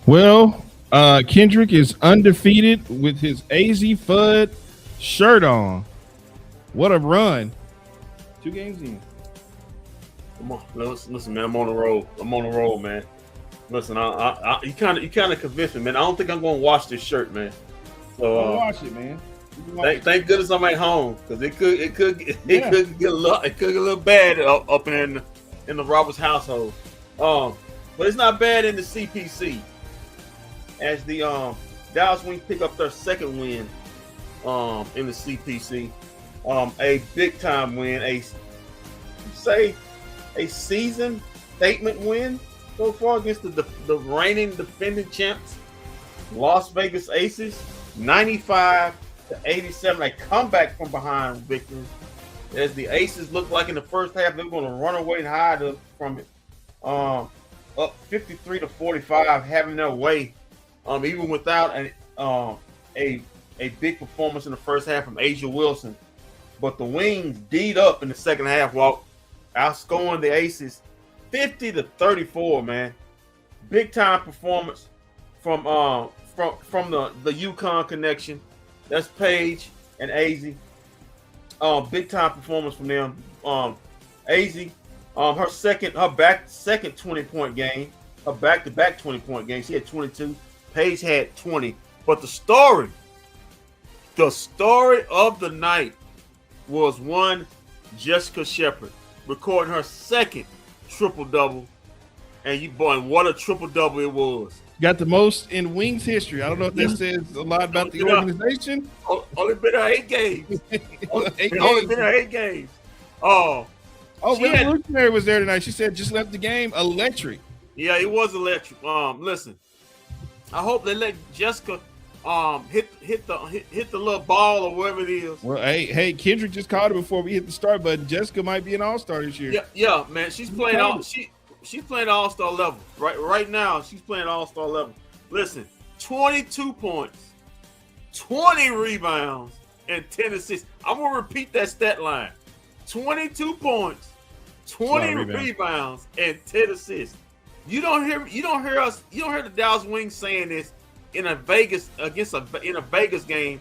Well, Kendrick is undefeated with his AZ Fudd shirt on. What a run! 2 games in. Come on, listen, man. I'm on the road. Man. Listen, you kind of convinced me, man. I don't think I'm going to wash this shirt, man. So watch it, man. Thank goodness I'm at home, because it could get a little bad up in the Roberts household. But it's not bad in the CPC, as the Dallas Wings pick up their second win in the CPC. A big time win, a season statement win so far against the reigning defending champs, Las Vegas Aces, 95-87. A comeback from behind victory, as the Aces looked like in the first half they were going to run away and hide from it. Up 53-45, having their way, even without a big performance in the first half from Asia Wilson. But the Wings D'd up in the second half, while outscoring the Aces 50-34. Man, big time performance from the Yukon connection. That's Paige and AZ. Big time performance from them. AZ, her second 20-point game, her back-to-back 20-point game. She had 22. Paige had 20. But the story of the night was one Jessica Shepard recording her second triple-double. And what a triple-double it was. Got the most in Wings history. I don't know if that says a lot about the organization. Only been her 8 games. Only been her 8 games. Revolutionary was there tonight. She said just left the game. Electric. Yeah, it was electric. Listen, I hope they let Jessica hit the little ball or whatever it is. Well, hey, Kendrick just called it before we hit the start button. Jessica might be an all-star this year. Yeah, man. She's playing she's playing all-star level. Right now, she's playing all-star level. Listen, 22 points, 20 rebounds, and 10 assists. I'm gonna repeat that stat line: 22 points, 20 rebounds, and 10 assists. You don't hear the Dallas Wings saying this in a Vegas game,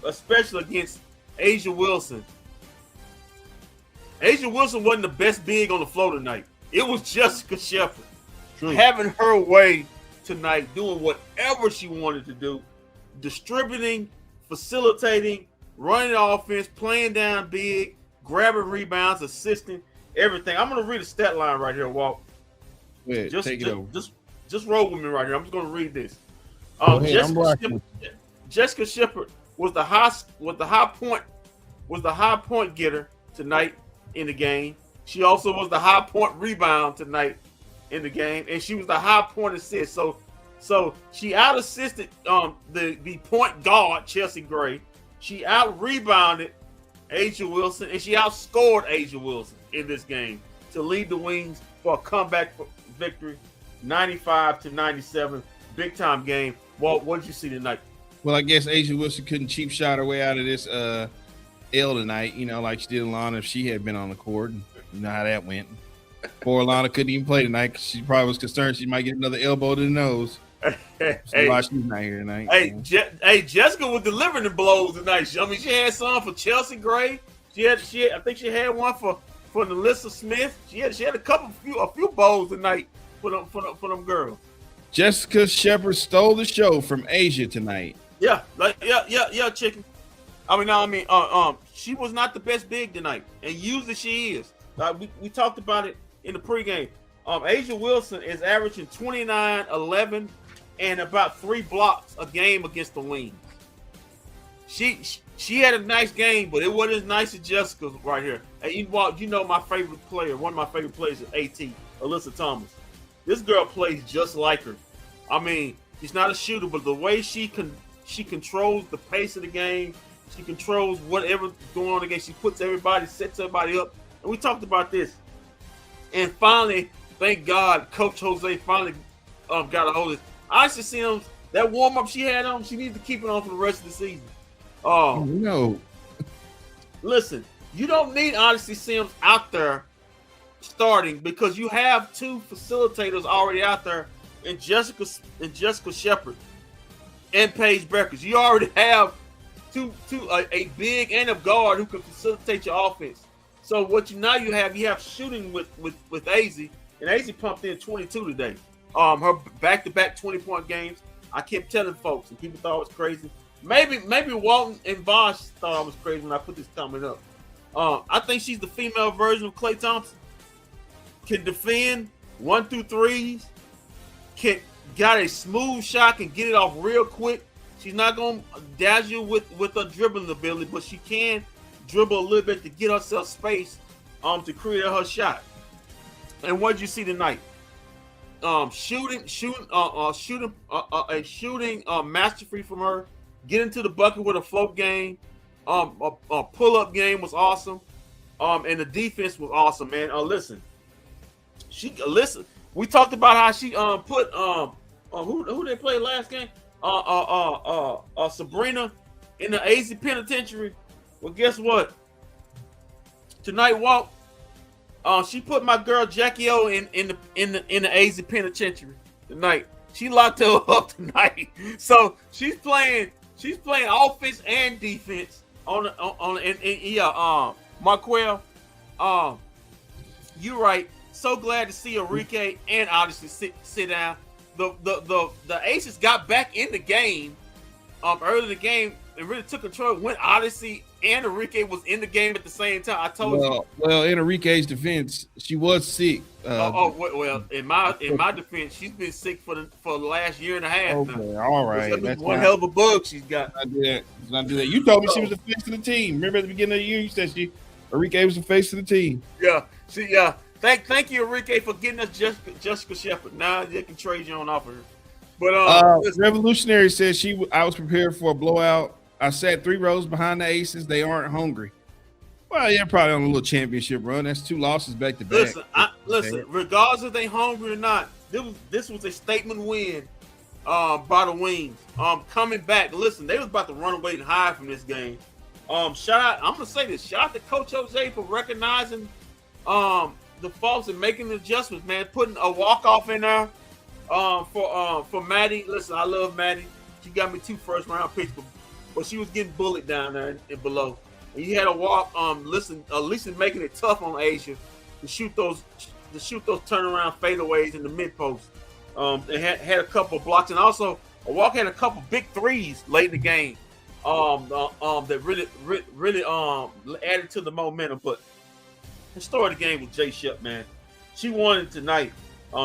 especially against Asia Wilson. Asia Wilson wasn't the best big on the floor tonight. It was Jessica Shepard having her way tonight, doing whatever she wanted to do, distributing, facilitating, running offense, playing down big, grabbing rebounds, assisting, everything. I'm going to read a stat line right here, Walt. Take it over. Just roll with me right here. I'm just going to read this. Jessica Shepard was the high point getter tonight in the game. She also was the high point rebound tonight in the game, and she was the high point assist. So she out assisted the point guard Chelsea Gray. She out rebounded Asia Wilson, and she outscored Asia Wilson in this game to lead the Wings for a comeback victory, 95-97, big time game. Walt, what did you see tonight? Well, I guess Asia Wilson couldn't cheap shot her way out of this L tonight, like she did Alana if she had been on the court. You know how that went. Poor Alana couldn't even play tonight because she probably was concerned she might get another elbow to the nose. Why she's not here tonight. Hey, Jessica was delivering the blows tonight. I mean, she had some for Chelsea Gray. I think she had one for Nalissa Smith. She had a few bowls tonight for them girls. Jessica Shepard stole the show from Asia tonight. Yeah, chicken. She was not the best big tonight, and usually she is. We talked about it in the pregame. Asia Wilson is averaging 29, 11, and about 3 blocks a game against the Wings. She had a nice game, but it wasn't as nice as Jessica's right here. And you know my favorite player, one of my favorite players is AT, Alyssa Thomas. This girl plays just like her. I mean, she's not a shooter, but the way she controls the pace of the game, she controls whatever's going on in the game. She sets everybody up. And we talked about this. And finally, thank God, Coach Jose finally got a hold of this. Odyssey Sims, that warm-up she had on, she needs to keep it on for the rest of the season. No. Listen, you don't need Odyssey Sims out there starting because you have 2 facilitators already out there and Jessica Shepard and Paige Beckers. You already have a big and a guard who can facilitate your offense. So what you have shooting with AZ, and AZ pumped in 22 today. Her back-to-back 20-point games. I kept telling folks, and people thought it was crazy. Maybe Walton and Bosch thought I was crazy when I put this comment up. I think she's the female version of Klay Thompson. Can defend 1 through 3s. Got a smooth shot, can get it off real quick. She's not gonna dazzle with her dribbling ability, but she can dribble a little bit to get herself space to create her shot. And what did you see tonight? Shooting mastery from her. Getting to the bucket with a float game. A pull-up game was awesome. And the defense was awesome, man. Listen. We talked about how she put who they played last game? Sabrina in the AZ penitentiary. Well, guess what? Tonight, Walt, she put my girl Jackie O in the AZ penitentiary tonight. She locked her up tonight. So she's playing offense and defense Marquel. You're right. So glad to see Enrique and obviously sit down. The Aces got back in the game early in the game and really took control when Odyssey and Enrique was in the game at the same time. I told you. Well, in Enrique's defense, she was sick. Well, in my defense, she's been sick for the last year and a half. Okay, now. all right. That's one hell of a bug she's got. Not do that. You told me she was the face of the team. Remember at the beginning of the year, you said Enrique was the face of the team. Yeah. Thank you, Enrique, for getting us Jessica Shepard. Now they can trade you on off of her. But Revolutionary says I was prepared for a blowout. I sat 3 rows behind the Aces. They aren't hungry. Well, yeah, probably on a little championship run. That's 2 losses back to back. Listen. Regardless if they hungry or not, this was a statement win by the Wings. Coming back. Listen, they was about to run away and hide from this game. I'm gonna say this. Shout out to Coach Jose for recognizing the faults and making the adjustments, man. Putting a walk-off in there for Maddie. Listen, I love Maddie. She got me 2 first-round picks, but she was getting bullied down there and below. And you had to walk. Listen, at least making it tough on Asia to shoot those turnaround fadeaways in the mid post. They had a couple of blocks, and also a walk had a couple big threes late in the game. That really added to the momentum. But the story of the game was Jay Shep, man. She won it tonight.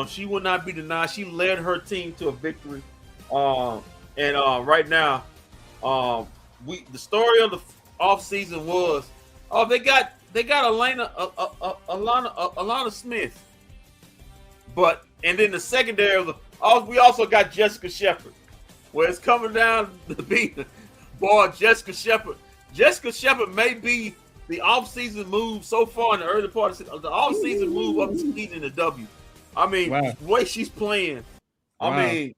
She will not be denied. She led her team to a victory. And right now, the story of the offseason was they got Alana Smith. And then the secondary we also got Jessica Shepard. Where it's coming down to be boy, Jessica Shepard. Jessica Shepard may be the offseason move so far in the early part of the offseason move up to season the W. I mean, The way she's playing. Wow. I mean,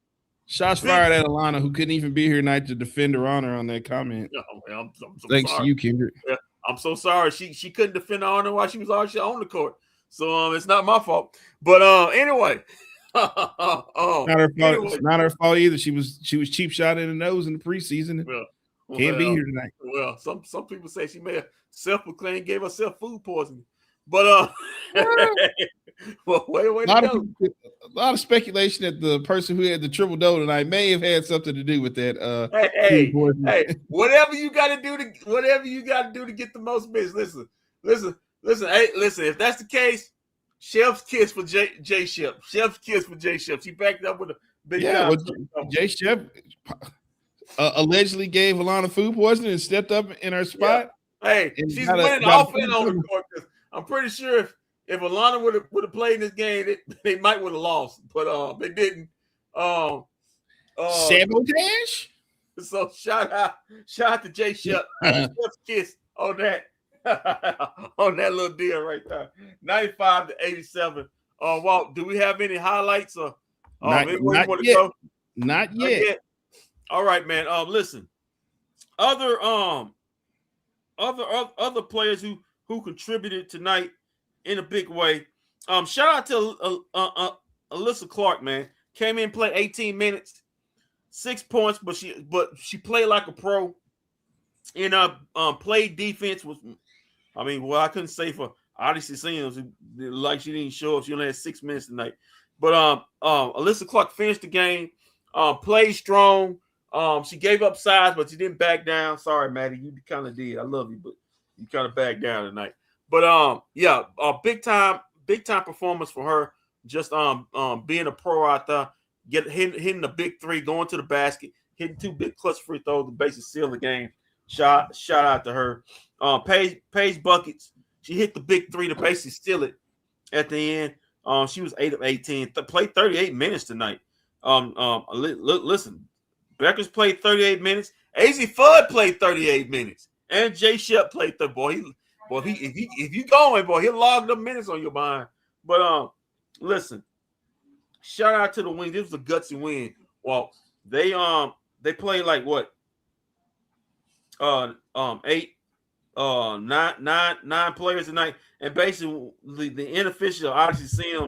shots fired at Alana, who couldn't even be here tonight to defend her honor on that comment. I'm Thanks sorry. to you, Kendrick. Yeah, I'm so sorry. She couldn't defend her honor while she was already on the court. So it's not my fault. But anyway. Not her fault. It's not her fault either. She was cheap shot in the nose in the preseason. Can't be here tonight. Well, some people say she may have self-proclaimed gave herself food poisoning. But well, wait a lot of speculation that the person who had the triple double tonight may have had something to do with that. Hey, whatever you got to do to get the most business. Listen. Hey, listen. If that's the case, Chef's kiss for Jay Shep. Chef's kiss for Jay Shep. She backed up with a big Jay Shep allegedly gave Alana food poisoning and stepped up in her spot. Yeah. Hey, she's winning off and on the court. I'm pretty sure if Alana would have played in this game, they might would have lost, but they didn't. Sabotage. So shout out to Jay Shep. Chef's kiss on that. On that little deal right there. 95-87. Walt, do we have any highlights or not yet. Not yet. All right, man. Listen. Other players who contributed tonight in a big way. Shout out to Alyssa Clark, man. came in, played 18 minutes, 6 points, but she played like a pro. And played defense was, I couldn't say for Odyssey Sims, like she didn't show up. She only had 6 minutes tonight. But Alyssa Clark finished the game, played strong. She gave up size, but she didn't back down. Sorry, Maddie, you kind of did. I love you, but you kind of backed down tonight. But big time performance for her. Just being a pro out there, hitting the big three, going to the basket, hitting 2 big clutch free throws to basically seal the game. Shout out to her. Paige buckets. She hit the big three to basically steal it at the end. She was 8 of 18. Played 38 minutes tonight. Listen, Beckers played 38 minutes. AZ Fudd played 38 minutes, and Jay Shep played the boy. If you going, boy, he'll log them minutes on your mind. But listen, shout out to the Wings. This was a gutsy win. Well, they played like what? 9 players tonight, and basically the unofficial Odyssey Sim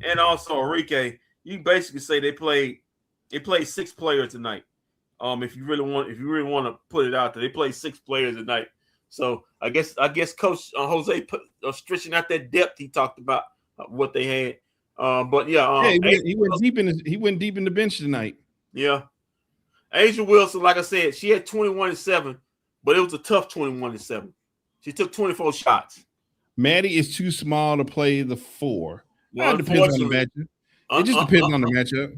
and also Enrique, you basically say they played 6 players tonight. If you really want to put it out there, they played 6 players tonight. So I guess Coach Jose put stretching out that depth he talked about what they had. He went deep in the bench tonight. Yeah, Asia Wilson, like I said, she had 21-7, but it was a tough 21-7. She took 24 shots. Maddie is too small to play the 4. It depends on the matchup. It just depends on the matchup.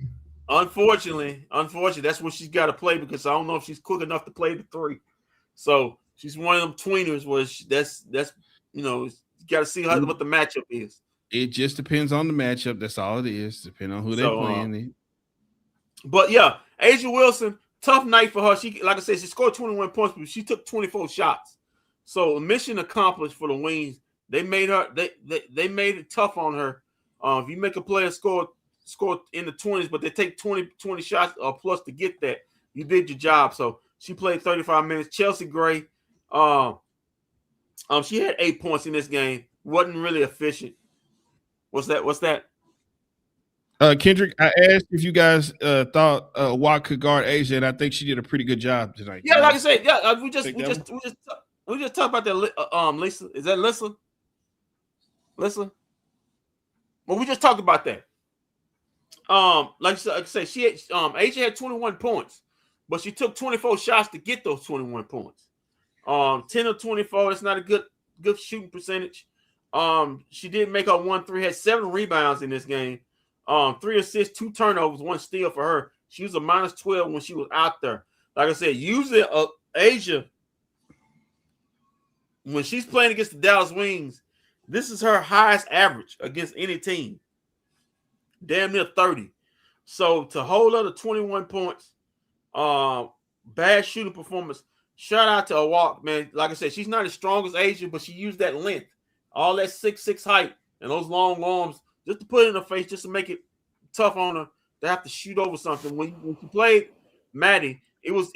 Unfortunately, that's what she's got to play, because I don't know if she's quick enough to play the 3. So she's one of them tweeners where that's you got to see what the matchup is. It just depends on the matchup. That's all it is. Depending on who they're playing. But yeah, Asia Wilson, tough night for her. She, like I said, she scored 21 points, but she took 24 shots. So mission accomplished for the Wings. They made her. They made it tough on her. If you make a player score in the 20s, but they take 20 shots or plus to get that, you did your job. So she played 35 minutes. Chelsea Gray, she had 8 points in this game. Wasn't really efficient. What's that? Kendrick, I asked if you guys thought Watt could guard Asia, and I think she did a pretty good job tonight. Yeah, like I said, we just talked about that. Lisa, is that Lisa? Lisa? Well, we just talked about that. Like I said, she had, Asia had 21 points, but she took 24 shots to get those 21 points. 10 of 24. That's not a good shooting percentage. She did make up 1 3, had 7 rebounds in this game. 3 assists, 2 turnovers, 1 steal for her. She was a -12 when she was out there. Like I said, usually Asia, when she's playing against the Dallas Wings, this is her highest average against any team. Damn near 30. So to hold her to 21 points, bad shooting performance. Shout out to Awak, man. Like I said, she's not as strong as Asia, but she used that length, all that 6'6" height, and those long arms just to put it in her face, just to make it tough on her to have to shoot over something. When she played Maddie, it was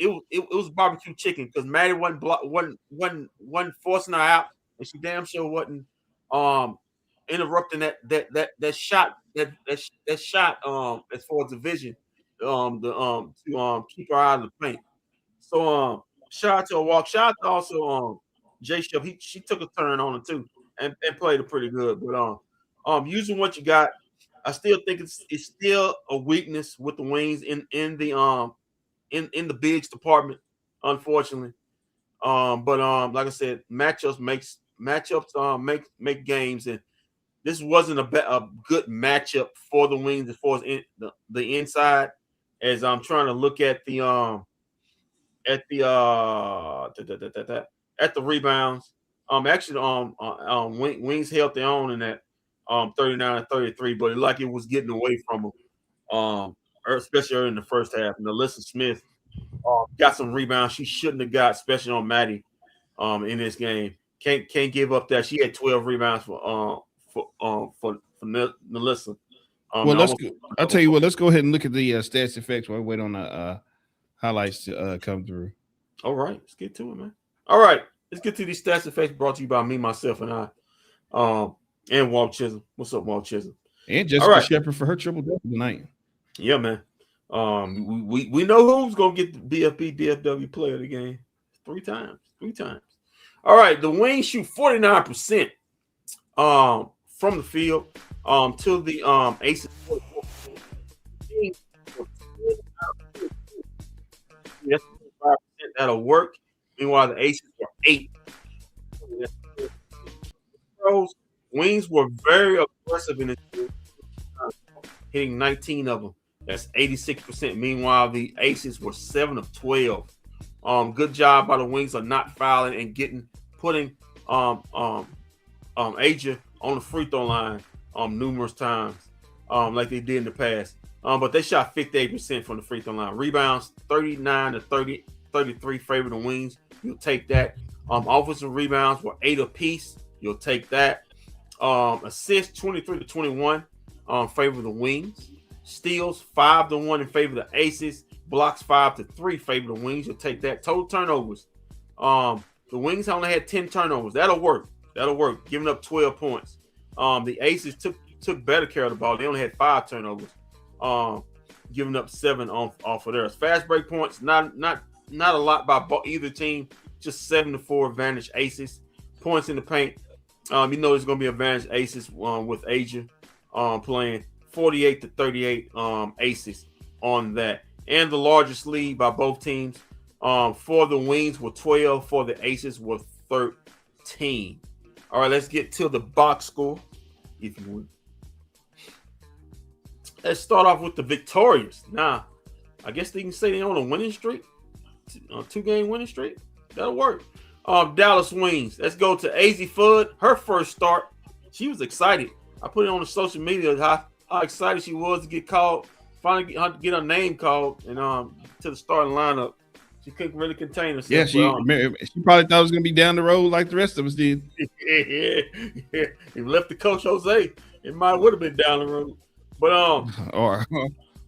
barbecue chicken, because Maddie wasn't forcing her out, and she damn sure wasn't interrupting that shot as far as the vision to keep her out of the paint. So shout out to a walk. Shout out to also Jay Shep. She took a turn on it too and played it pretty good. But using what you got, I still think it's still a weakness with the Wings in the bigs department, unfortunately. But like I said, matchups make games, and this wasn't a good matchup for the Wings as far as the inside. As I'm trying to look at the rebounds. Wings held their own in that 39-33, but like it was getting away from them, especially early in the first half. And Alyssa Smith got some rebounds she shouldn't have got, especially on Maddie in this game. Can't give up that. She had 12 rebounds for Melissa. Well, I'll tell you what. Let's go ahead and look at the stats effects while we wait on the highlights to come through. All right, let's get to it, man. All right, let's get to these stats effects brought to you by me, myself, and I. And Walt Chisholm. What's up, Walt Chisholm? And Jessica Shepard for her triple double tonight. Yeah, man. We know who's gonna get the BFB DFW player of the game. 3 times. 3 times. All right, the Wings shoot 49% from the field to the Aces 44%. That's 5% that'll work. Meanwhile, the Aces were 8. Wings were very aggressive in this game, hitting 19 of them. That's 86%. Meanwhile, the Aces were 7 of 12. Good job by the Wings of not fouling and putting Asia on the free throw line numerous times, like they did in the past. But they shot 58% from the free throw line. Rebounds 39 to 33 favor the Wings. You'll take that. Offensive rebounds were 8 apiece. You'll take that. Assists 23 to 21 favor the Wings. Steals 5-1 in favor of the Aces. Blocks 5-3 favor the Wings. You'll take that. Total turnovers. The Wings only had 10 turnovers. That'll work. Giving up 12 points. The Aces took better care of the ball. They only had 5 turnovers. Giving up 7 off of theirs. Fast break points, not a lot by either team. Just 7-4 advantage Aces. Points in the paint. You know there's going to be advantage Aces with Asia playing 48 to 38 Aces on that. And the largest lead by both teams for the Wings were 12. For the Aces were 13. All right, let's get to the box score, if you would. Let's start off with the victorious. Now, I guess they can say they're on a winning streak, a 2-game winning streak. That'll work. Dallas Wings. Let's go to AZ Fudd. Her first start, she was excited. I put it on the social media how excited she was to get called, finally get her name called, and to the starting lineup. She couldn't really contain herself. Yeah, she probably thought it was going to be down the road like the rest of us did. Yeah. If left the coach Jose, it might would have been down the road. But or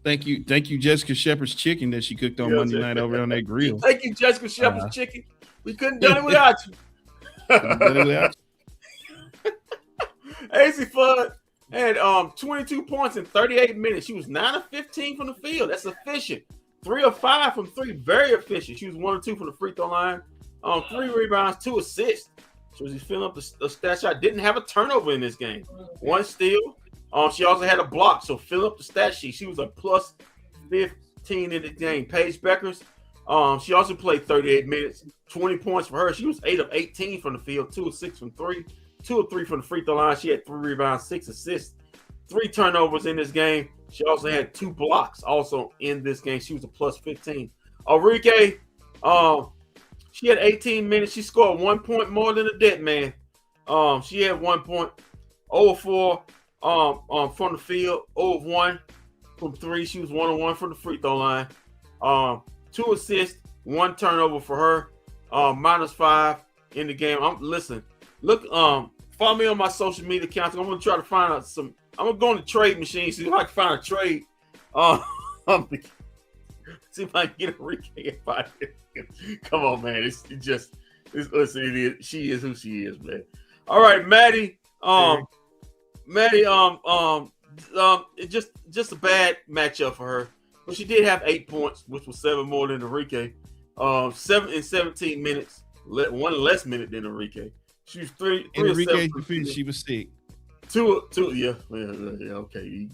thank you, Jessica Shepherd's chicken that she cooked on Monday night over on that grill. Thank you, Jessica Shepherd's chicken. We couldn't done it without you. AZ Fudd had 22 points in 38 minutes. She was 9 of 15 from the field. That's efficient. 3 of 5 from 3. Very efficient. She was 1 or 2 from the free throw line. 3 rebounds, 2 assists. So she's filling up the stat shot. Didn't have a turnover in this game. 1 steal. She also had a block. So fill up the stat sheet. She was a plus 15 in the game. Paige Beckers. She also played 38 minutes. 20 points for her. She was 8 of 18 from the field. 2 of 6 from 3. 2 of 3 from the free throw line. She had 3 rebounds, 6 assists, 3 turnovers in this game. She also had 2 blocks also in this game. She was a plus 15. Enrique, she had 18 minutes. She scored 1 point more than the dead man. She had 1 point. 0 of 4 from the field. 0 of 1 from 3. She was 1 of 1 from the free throw line. 2 assists, 1 turnover for her. -5 in the game. Follow me on my social media accounts. I'm gonna try to find out some. I'm gonna go on the trade machine, see if I can find a trade. See if I can get Enrique. Come on, man. Listen, she is who she is, man. All right, Maddie. It's just a bad matchup for her. But she did have 8 points, which was 7 more than Enrique. 7 in 17 minutes, 1 less minute than Enrique. She was 3 Enrique, of 7. she was sick. 2, yeah, okay.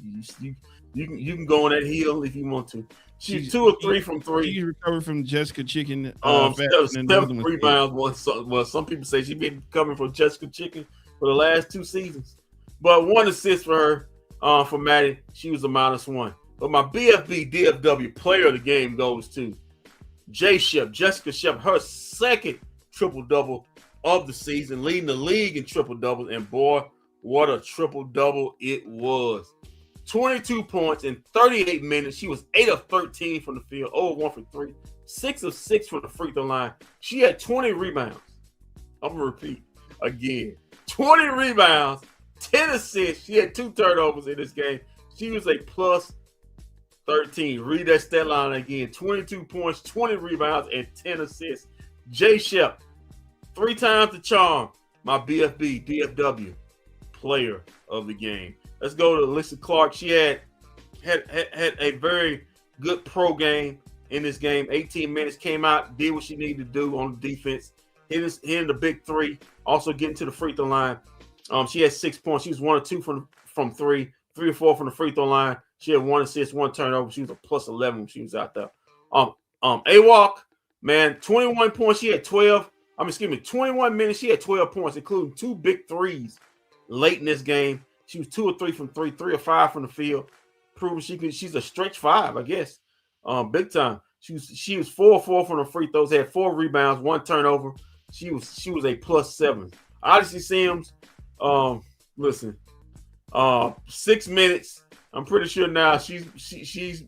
You can go on that hill if you want to. She's 2 of 3 from 3. She recovered from Jessica Chicken. 7 rebounds. Some people say she's been coming from Jessica Chicken for the last 2 seasons. But 1 assist for her. For Maddie, she was a -1. But my BFB DFW player of the game goes to Jessica Shep, her second triple-double of the season, leading the league in triple-doubles. And boy, what a triple-double it was. 22 points in 38 minutes. She was 8 of 13 from the field, 0 of 1 from 3, 6 of 6 from the free throw line. She had 20 rebounds. I'm going to repeat again. 20 rebounds, 10 assists. She had 2 turnovers in this game. She was a plus 13. Read that stat line again. 22 points, 20 rebounds, and 10 assists. Jay Shep, 3 times the charm. My BFB, DFW, player of the game. Let's go to Alyssa Clark. She had had a very good pro game in this game. 18 minutes, came out, did what she needed to do on the defense, hitting the big three, also getting to the free throw line. She had 6 points. She was 1 or 2 from three or 4 from the free throw line. She had 1 assist, 1 turnover. She was a plus 11 when she was out there. A-Walk, man, 21 points. She had 21 minutes. She had 12 points, including 2 big threes late in this game. She was 2 or 3 from 3, 3 or 5 from the field, proving she's a stretch 5, I guess. Big time. She was 4 or 4 from the free throws, had 4 rebounds, 1 turnover. She was a plus 7. Odyssey Sims, listen, 6 minutes. I'm pretty sure now she's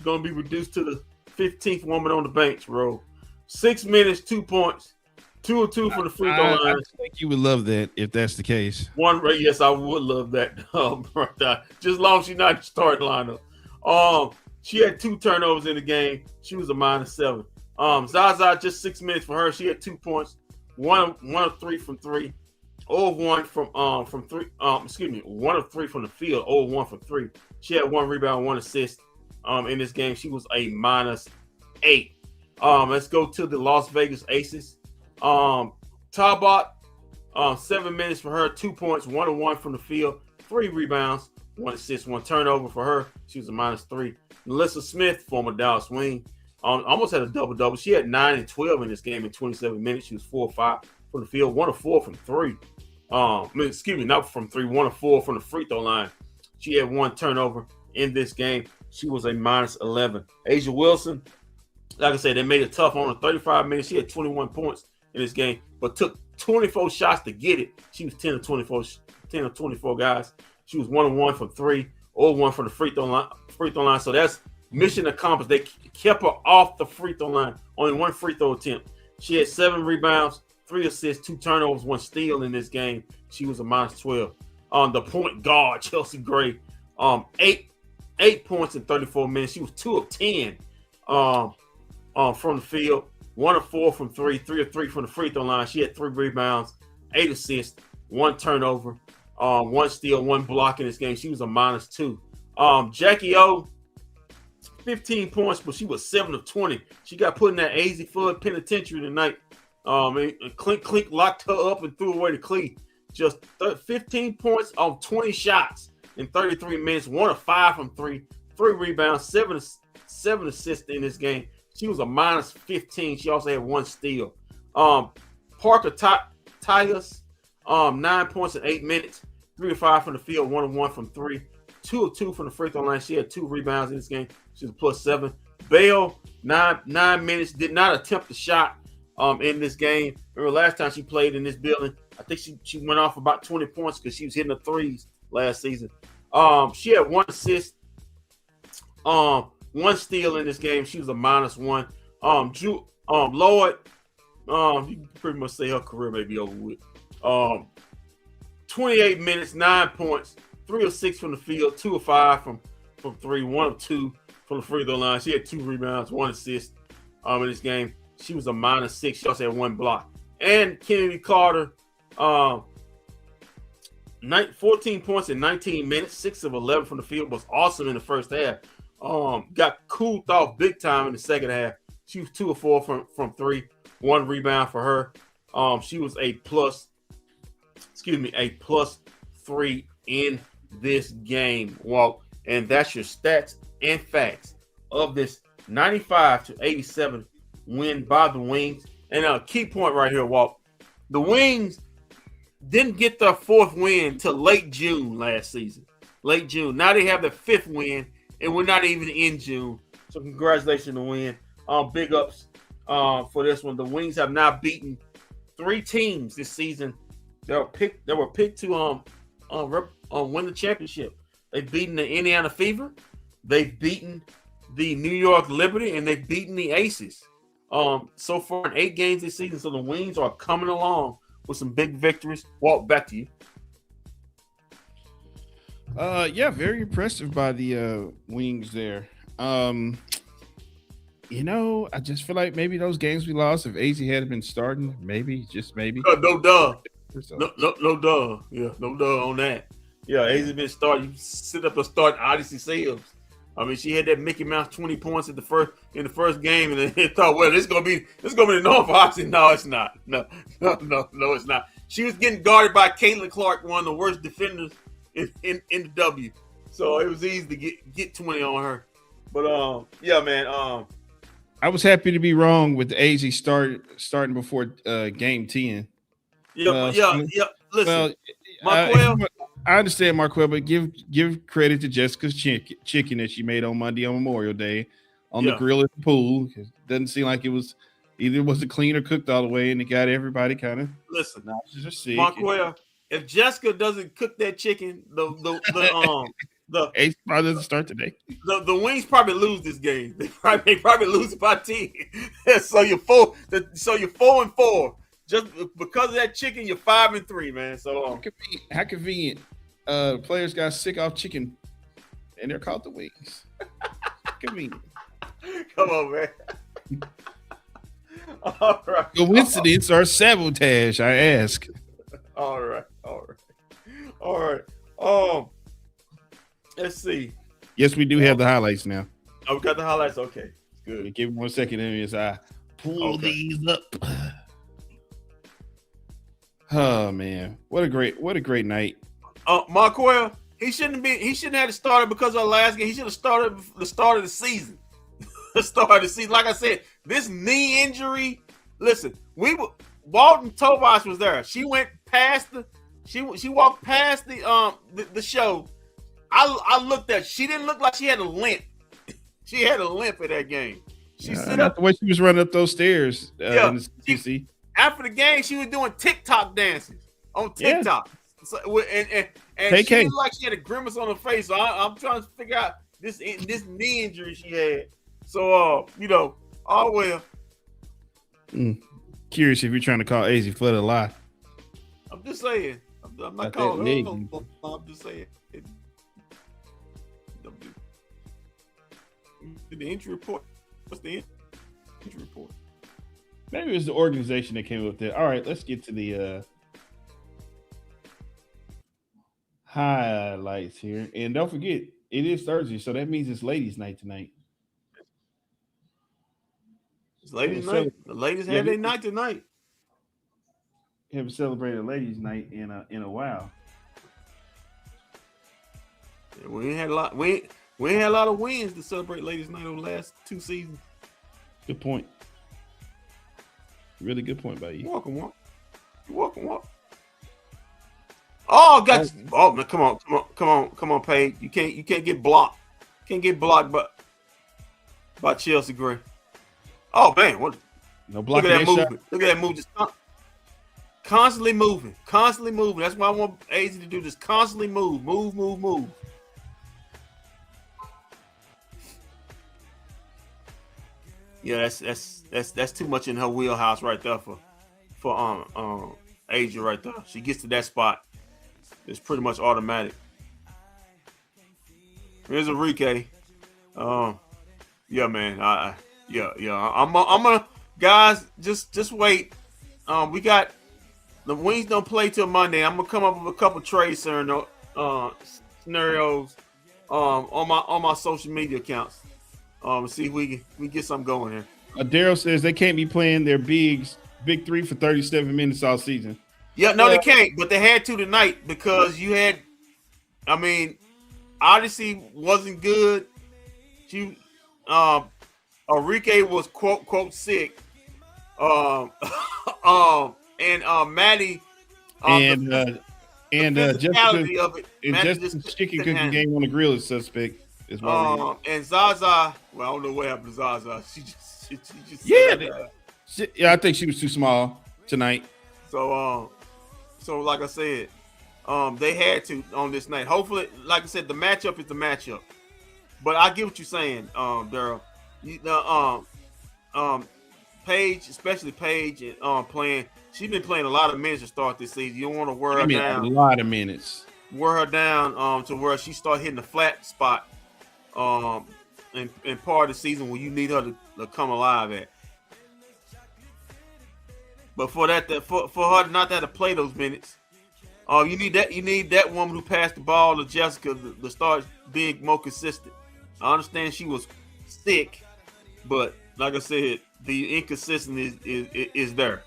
gonna be reduced to the 15th woman on the bench, bro. 6 minutes, 2 points, 2 or 2 from the free throw line. I think you would love that if that's the case. Yes, I would love that. Just as long as she's not in the starting lineup. She had 2 turnovers in the game. She was a -7. Zaza, just 6 minutes for her. She had 2 points, 1 of 3 from 3, 0 of 1 from 3. 1 of 3 from the field, 0 of 1 from 3. She had 1 rebound, 1 assist. In this game, she was a -8. Let's go to the Las Vegas Aces. Tabot, 7 minutes for her, 2 points, 1 of 1 from the field, 3 rebounds, 1 assist, 1 turnover for her. She was a -3. Melissa Smith, former Dallas Wing, almost had a double-double. She had 9 and 12 in this game in 27 minutes. She was 4 or 5 from the field, 1 of 4 from 3. Not from 3, 1 of 4 from the free throw line. She had 1 turnover in this game. She was a -11. Asia Wilson, like I said, they made it tough on her. 35 minutes. She had 21 points in this game, but took 24 shots to get it. She was 10 of 24 guys. She was 1 of 1 from 3, 0 of 1 from the free throw line. So that's mission accomplished. They kept her off the free throw line. Only 1 free throw attempt. She had 7 rebounds, 3 assists, 2 turnovers, 1 steal in this game. She was a -12. The point guard, Chelsea Gray, 8 points in 34 minutes. She was 2 of 10 from the field, 1 of 4 from 3, 3 of 3 from the free throw line. She had 3 rebounds, 8 assists, 1 turnover, 1 steal, 1 block in this game. She was a -2. Jackie O, 15 points, but she was 7 of 20. She got put in that AZ Flood Penitentiary tonight. And Clink locked her up and threw away the cleat. Just 15 points on 20 shots in 33 minutes, 1 of 5 from 3, 3 rebounds, 7 assists in this game. She was a -15. She also had 1 steal. Parker Tyus, 9 points in 8 minutes, 3 of 5 from the field, 1 of 1 from 3, 2 of 2 from the free throw line. She had 2 rebounds in this game. She was a +7. Bale, 9 minutes, did not attempt a shot in this game. Remember last time she played in this building, I think she went off about 20 points because she was hitting the threes last season. She had 1 assist, 1 steal in this game. She was a -1. Lloyd, you can pretty much say her career may be over with. 28 minutes, 9 points, 3 of 6 from the field, 2 of 5 from 3, 1 of 2 from the free throw line. She had 2 rebounds, 1 assist in this game. She was a -6. She also had 1 block. And Kennedy Carter, 14 points in 19 minutes, 6 of 11 from the field, was awesome in the first half. Got cooled off big time in the second half. She was 2 of 4 from 3, 1 rebound for her. She was a +3 in this game. Walk, and that's your stats and facts of this 95-87 win by the Wings. And a key point right here, Walk. The Wings didn't get their 4th win till late June last season. Late June. Now they have their 5th win, and we're not even in June. So congratulations to win. Big ups for this one. The Wings have now beaten 3 teams this season that were picked to win the championship. They've beaten the Indiana Fever, they've beaten the New York Liberty, and they've beaten the Aces. So far in 8 games this season. So the Wings are coming along with some big victories. Walk, back to you. Yeah, very impressive by the Wings there. I just feel like maybe those games we lost, if AZ had been starting, maybe, just maybe. No duh. No duh. Yeah, no duh on that. Yeah, AZ been starting. You sit up and start Odyssey Sales I mean, she had that Mickey Mouse 20 points in the first game, and they thought, well, this is gonna be the norm for Oxy. No, it's not. No, it's not. She was getting guarded by Caitlin Clark, one of the worst defenders in the W. So it was easy to get 20 on her. But yeah, man. I was happy to be wrong with the AZ starting before game 10. Yeah. Listen, Marquel, I understand Marquel, but give credit to Jessica's chicken that she made on Monday on Memorial Day on the grill at the pool. It doesn't seem like it was either wasn't clean or cooked all the way, and it got everybody kind of nauseous or sick. Marquel, if Jessica doesn't cook that chicken, the Ace probably doesn't start today. The Wings probably lose this game. They probably lose it by 10. So you're 4-4. Just because of that chicken, you're 5-3, man. So how convenient. Players got sick off chicken, and they're called the Wings. Convenient. Come on, man. All right. Coincidence or sabotage? I ask. All right. Let's see. Yes, we do have the highlights now. Oh, we got the highlights. Okay, good. Give me 1 second as I pull these up. Oh man, what a great night. Marquel, he shouldn't have started because of the last game. He should have started the start of the season. Like I said, this knee injury. Listen, Walton Tobias was there. She went past she walked past the show. I looked at. She didn't look like she had a limp. She had a limp in that game. She sit up the way she was running up those stairs. In the CC. After the game, she was doing TikTok dances on TikTok. Yeah. So, and she looked like she had a grimace on her face. So I'm trying to figure out this knee injury she had. So all well. Curious if you're trying to call AZ Flood a lie. I'm just saying. I'm not calling her. I'm just saying. The injury report. What's the injury report? Maybe it was the organization that came up with that. All right, let's get to the highlights here. And don't forget, it is Thursday, so that means it's ladies' night tonight. It's ladies' night. The ladies had their night tonight. Haven't celebrated ladies' night in a while. Yeah, we ain't had a lot. We ain't had a lot of wins to celebrate ladies' night over the last 2 seasons. Good point. Really good point by you. You're welcome. Oh, got you. Oh man, come on, Paige. You can't get blocked. Can't get blocked by Chelsea Gray. Oh man, what? No block. Look at that movement. Look at that move. Just constantly moving. That's why I want AZ to do this. Constantly move. Yeah, that's too much in her wheelhouse right there for Asia right there. She gets to that spot, it's pretty much automatic. Here's Enrique. Yeah, man. I'm gonna guys just wait. We got the Wings don't play till Monday. I'm gonna come up with a couple trade scenarios on my social media accounts. See if we get something going here. Daryl says they can't be playing their big three for 37 minutes all season. Yeah, no, they can't, but they had to tonight because you had. I mean, Odyssey wasn't good. She, Enrique was quote sick. And Maddie. And Jessica's chicken cooking game on the grill is suspect. And Zaza, well, I don't know what happened to Zaza. She just I think she was too small tonight. So like I said, they had to on this night. Hopefully, like I said, the matchup is the matchup. But I get what you're saying, Daryl. Paige, especially Paige, playing. She's been playing a lot of minutes to start this season. You don't want to wear her down. A lot of minutes. Wear her down to where she start hitting the flat spot. In part of the season where you need her to come alive at. But for her not to have to play those minutes, you need that woman who passed the ball to Jessica to start being more consistent. I understand she was sick, but like I said, the inconsistency is there.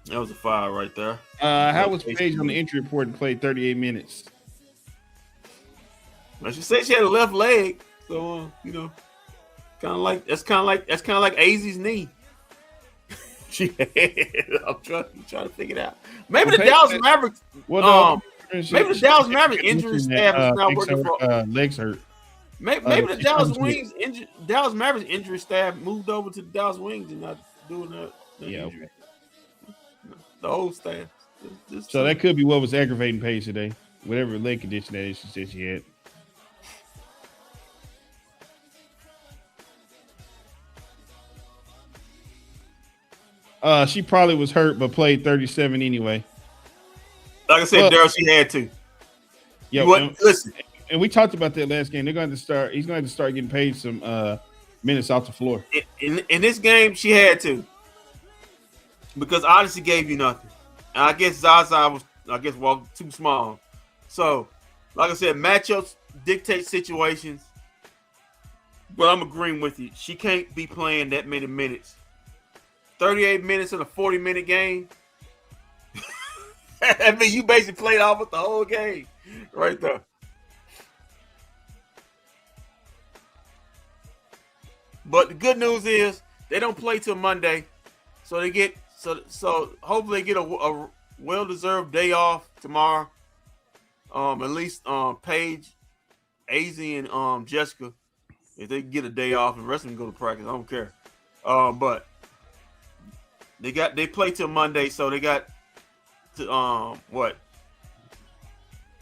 That was a foul right there. How was Paige on the injury report and played 38 minutes? Well, she said she had a left leg, so kind of like that's kind of like AZ's knee. I'm trying to figure it out. Maybe the Dallas Mavericks. Maybe the Dallas Mavericks injury staff is not working for legs hurt. Maybe the Dallas Mavericks injury staff moved over to the Dallas Wings and not doing that. Injury. The old staff. So that could be what was aggravating Paige today. Whatever leg condition that is, she said she had. She probably was hurt, but played 37 anyway. Like I said, Daryl, she had to. Yeah, listen. And we talked about that last game. They're going to start. He's going to start getting paid some minutes off the floor. In this game, she had to, because Odyssey gave you nothing. And I guess Zaza was, walked too small. So, like I said, matchups dictate situations. But I'm agreeing with you. She can't be playing that many minutes. 38 minutes in a 40-minute game. I mean, you basically played off with the whole game right there. But the good news is they don't play till Monday, so they get so hopefully they get a well-deserved day off tomorrow. At least Paige, AZ, and Jessica, if they get a day off, and the rest of them go to practice, I don't care. But they play till Monday, so they got to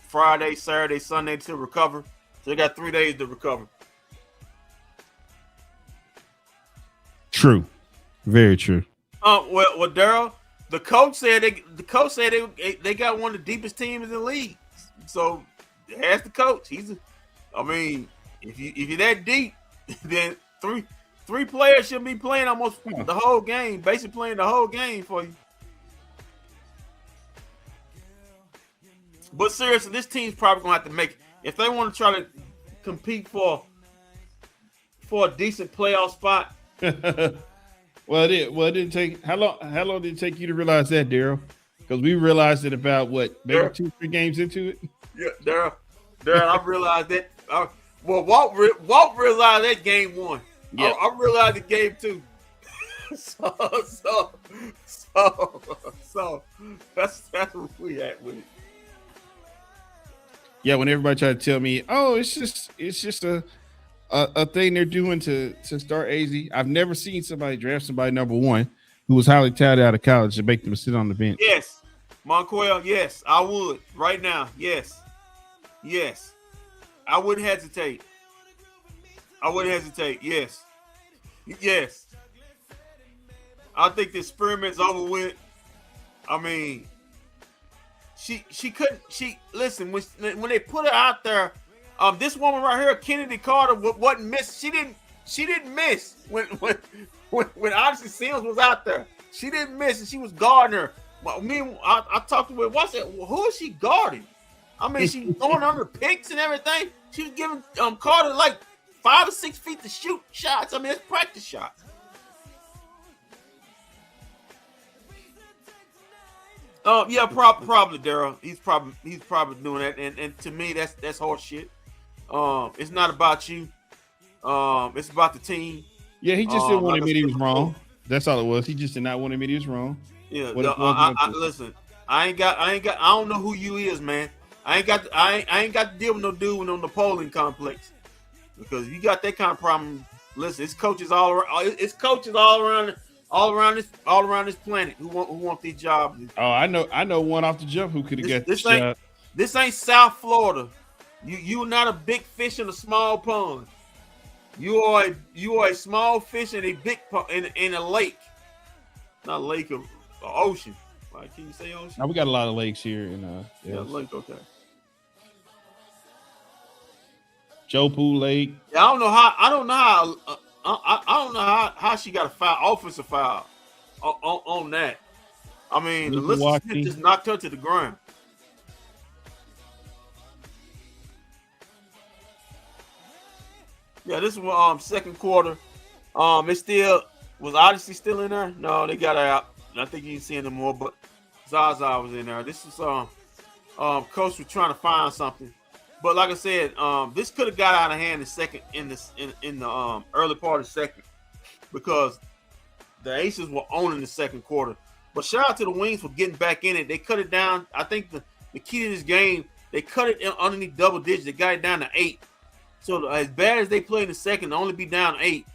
Friday, Saturday, Sunday to recover. So they got 3 days to recover. True, very true. Well, Daryl, the coach said they got one of the deepest teams in the league. So ask the coach. If you're that deep, then three players should be playing almost the whole game, basically playing the whole game for you. But seriously, this team's probably gonna have to make, if they want to try to compete for a decent playoff spot. Well, it didn't take how long did it take you to realize that, Daryl? Because we realized it about maybe 2-3 games into it. Yeah, Daryl, I realized that. Walt realized that game 1. Yep. I realized it game 2. so that's where we at with it. Yeah, when everybody tried to tell me, oh, it's just a thing they're doing to start AZ. I've never seen somebody draft somebody number 1 who was highly touted out of college and make them sit on the bench. Yes, Monquel, yes, I would right now. Yes, I wouldn't hesitate. Yes. I think the experiment's over with. I mean, she couldn't. Listen, when they put her out there. This woman right here, Kennedy Carter, wasn't miss. She didn't miss when Odyssey Sims was out there. She didn't miss, and she was guarding her. I talked to her. What's it? Who is she guarding? I mean, she's going under picks and everything. She was giving Carter like 5 or 6 feet to shoot shots. I mean, it's practice shots. Yeah, probably Daryl. He's probably doing that, and to me, that's horse shit. It's not about you. It's about the team. Yeah, he just didn't want to admit he was wrong. That's all it was. He just did not want to admit he was wrong. Yeah, listen. I don't know who you is, man. I ain't got to deal with no dude with no Napoleon complex, because if you got that kind of problem, listen, it's coaches all around. It's coaches all around this planet who want these jobs. Oh, I know one off the jump who could have got this job. This ain't South Florida. You're not a big fish in a small pond. You are a small fish in a big in a lake, not a lake, of ocean. Like, can you say ocean? Now, we got a lot of lakes here in lake. Okay. Joe Pool Lake. Yeah, I don't know how she got a foul, offensive foul on that. I mean, Alyssa Smith just knocked her to the ground. Yeah, this was second quarter. It still was Odyssey still in there? No, they got out. I think you ain't seeing them more, but Zaza was in there. This is coach was trying to find something. But like I said, this could have got out of hand in the early part of the second because the Aces were owning the second quarter. But shout out to the Wings for getting back in it. They cut it down. I think the key to this game, they cut it underneath double digits. They got it down to 8. So as bad as they played in the second, to only be down 8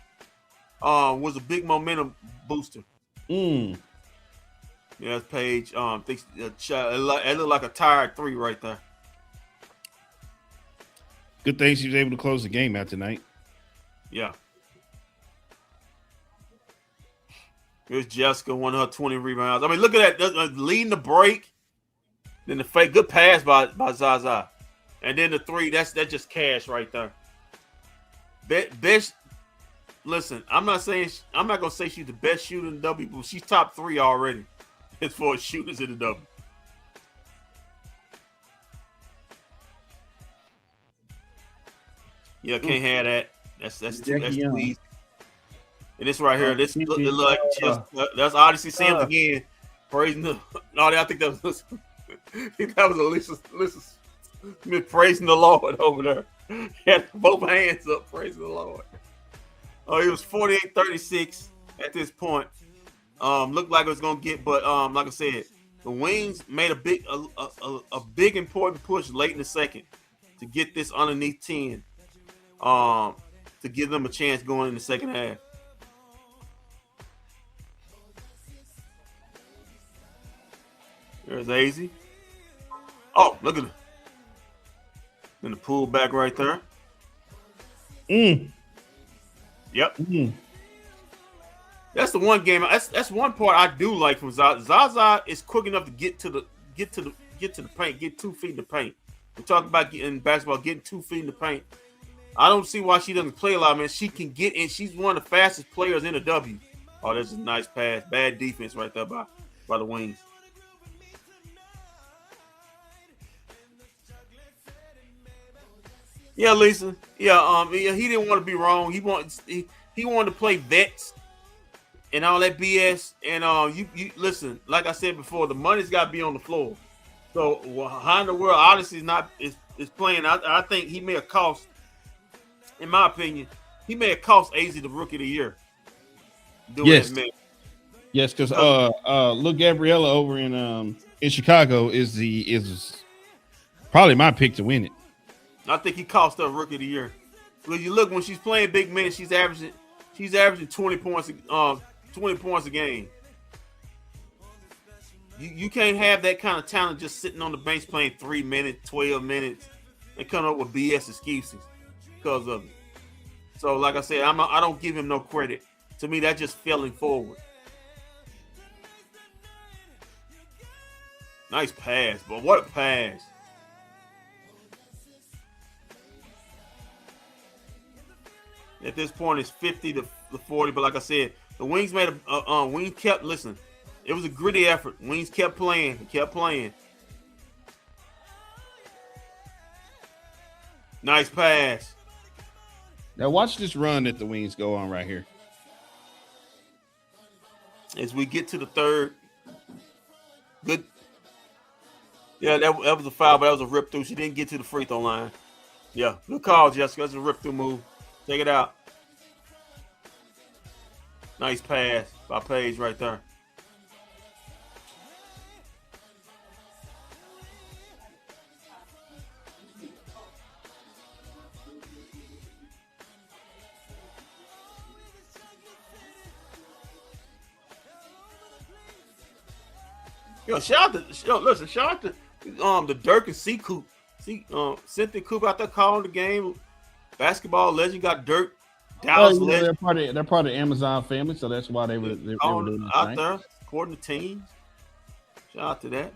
was a big momentum booster. Yeah, that's Paige. It looked like a tired 3 right there. Good thing she was able to close the game out tonight. Yeah. Here's Jessica, one of her 20 rebounds. I mean, look at that. Leading the break. Then the fake. Good pass by Zaza. And then the 3. That's just cash right there. Best. Listen, I'm not going to say she's the best shooter in the W, but she's top 3 already as far as shooters in the W. Yeah, can't have that. That's too easy. And this right here, this look like that's Odyssey Sims again, praising the. No, I think that was Alyssa Smith praising the Lord over there. He had both hands up, praising the Lord. Oh, he was 48-36 at this point. Looked like it was gonna get, but like I said, the Wings made a big important push late in the second to get this underneath 10. To give them a chance going in the second half. There's AZ. Oh, look at it. In the pull back right there. Yep. That's the one game. That's one part I do like from Zaza. Zaza is quick enough to get to the paint, get 2 feet in the paint. We talk about in basketball getting 2 feet in the paint. I don't see why she doesn't play a lot, man. She can get in. She's one of the fastest players in the W. Oh, that's a nice pass. Bad defense right there by the Wings. Yeah, Lisa. Yeah, he didn't want to be wrong. He wanted to play vets and all that BS. And you listen, like I said before, the money's got to be on the floor. So how in the world Odyssey is playing? I think he may have cost. In my opinion, he may have cost AZ the Rookie of the Year. Yes, because look, Gabriella over in Chicago is probably my pick to win it. I think he cost her Rookie of the Year. When you look when she's playing big minutes, she's averaging 20 points a game. You can't have that kind of talent just sitting on the bench playing 3 minutes, 12 minutes, and coming up with BS excuses because of it. So, like I said, I don't give him no credit. To me, that's just failing forward. Nice pass, but what a pass. At this point, it's 50-40, but like I said, the Wings made Wings kept, listen, it was a gritty effort. Wings kept playing. Nice pass. Now watch this run that the Wings go on right here. As we get to the third. Good. Yeah, that was a foul, but that was a rip through. She didn't get to the free throw line. Yeah, good call, Jessica. That's a rip through move. Take it out. Nice pass by Paige right there. Shout out to the Dirk and C Coop. Cynthia Coop out there calling the game. Basketball legend got Dirk. Dallas legend. They're part of the Amazon family, so that's why they were doing this out there supporting the teams. Shout out to that.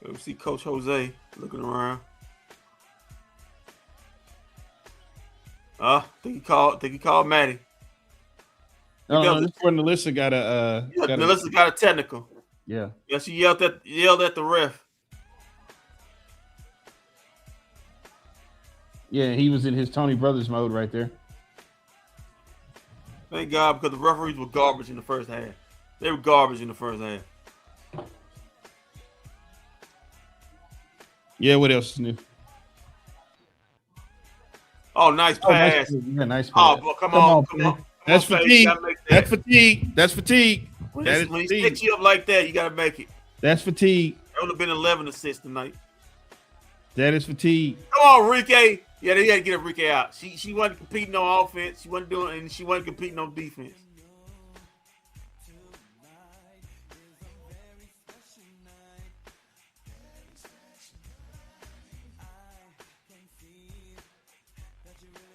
We see Coach Jose looking around. Think he called Maddie. No, this one Melissa got a Melissa got a technical. Yeah. Yeah, she yelled at the ref. Yeah, he was in his Tony Brothers mode right there. Thank God, because the referees were garbage in the first half. They were garbage in the first half. Yeah, what else is new? Oh, nice Oh, nice. pass. Yeah, nice pass. Oh, but come on. That's Faye, fatigue. you gotta make that. That's fatigue. That's fatigue. When That is he fatigue. sticks you up like that, you gotta make it. That's fatigue. That would have been 11 assists tonight. That is fatigue. Come on, Rike. Yeah, they had to get Rike out. She wasn't competing on offense. She wasn't competing on defense.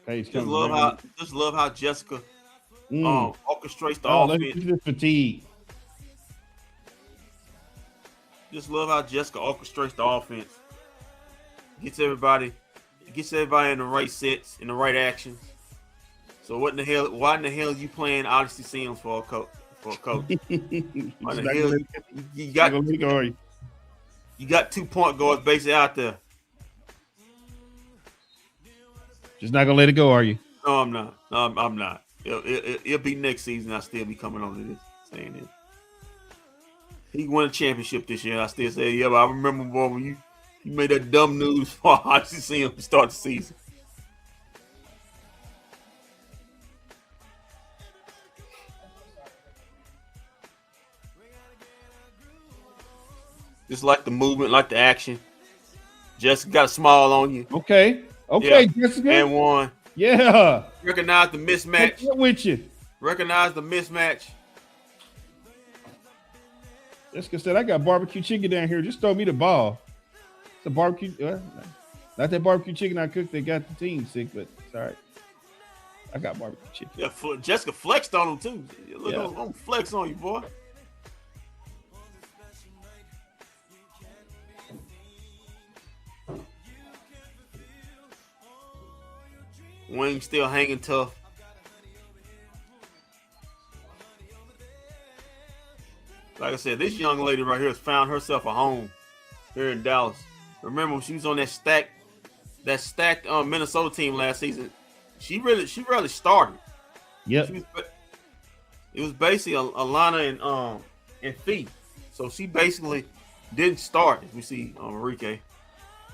Paige Just love how Jessica orchestrates the Look offense. at this fatigue. Just love how Jessica orchestrates the offense. Gets everybody in the right sets, in the right actions. So why in the hell are you playing Odyssey Sims for a coach? Why the hell you got 2 point guards basically out there. Just not gonna let it go, are you? No, I'm not. No, I'm not. It'll be next season. I'll still be coming on to this, saying this. He won a championship this year. I still say, yeah, but I remember, boy, when you made that dumb news for Odyssey Sims to start the season. Just like the movement, like the action. Just got a smile on you. Okay, Yeah. Jessica. And one. Yeah. Recognize the mismatch. With you. Recognize the mismatch. Jessica said, I got barbecue chicken down here. Just throw me the ball. It's a barbecue. Not that barbecue chicken I cooked that got the team sick, but it's all right. I got barbecue chicken. Yeah, Jessica flexed on him, too. Look, Yeah. I'm flex on you, boy. Wing still hanging tough. Like I said, this young lady right here has found herself a home here in Dallas. Remember when she was on that stacked Minnesota team last season? She really started. Yep. It was basically Alana and Fee. So she basically didn't start. As we see Enrique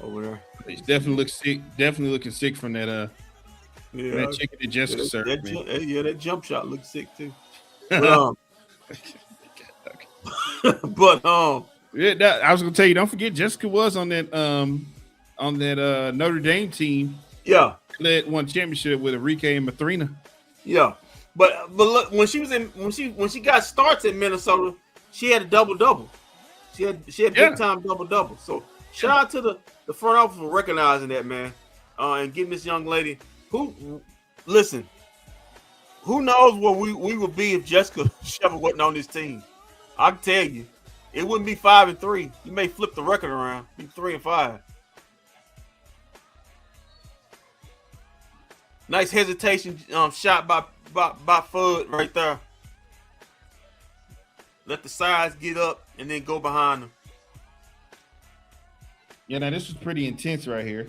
over there. He definitely looks sick. Definitely looking sick from that that chicken that Jessica served. That jump shot looks sick too. But, yeah, I was gonna tell you, don't forget Jessica was on that Notre Dame team. Yeah. Led one championship with Enrique and Mathrina. Yeah. But look, when she got starts in Minnesota, she had a double-double. She had big time double-double. So shout out to the front office for recognizing that, man. And getting this young lady who knows where we would be if Jessica Shepard wasn't on this team. I can tell you, it wouldn't be 5-3. You may flip the record around, be 3-5. Nice hesitation shot by Fudd right there. Let the sides get up and then go behind them. Yeah, now this was pretty intense right here.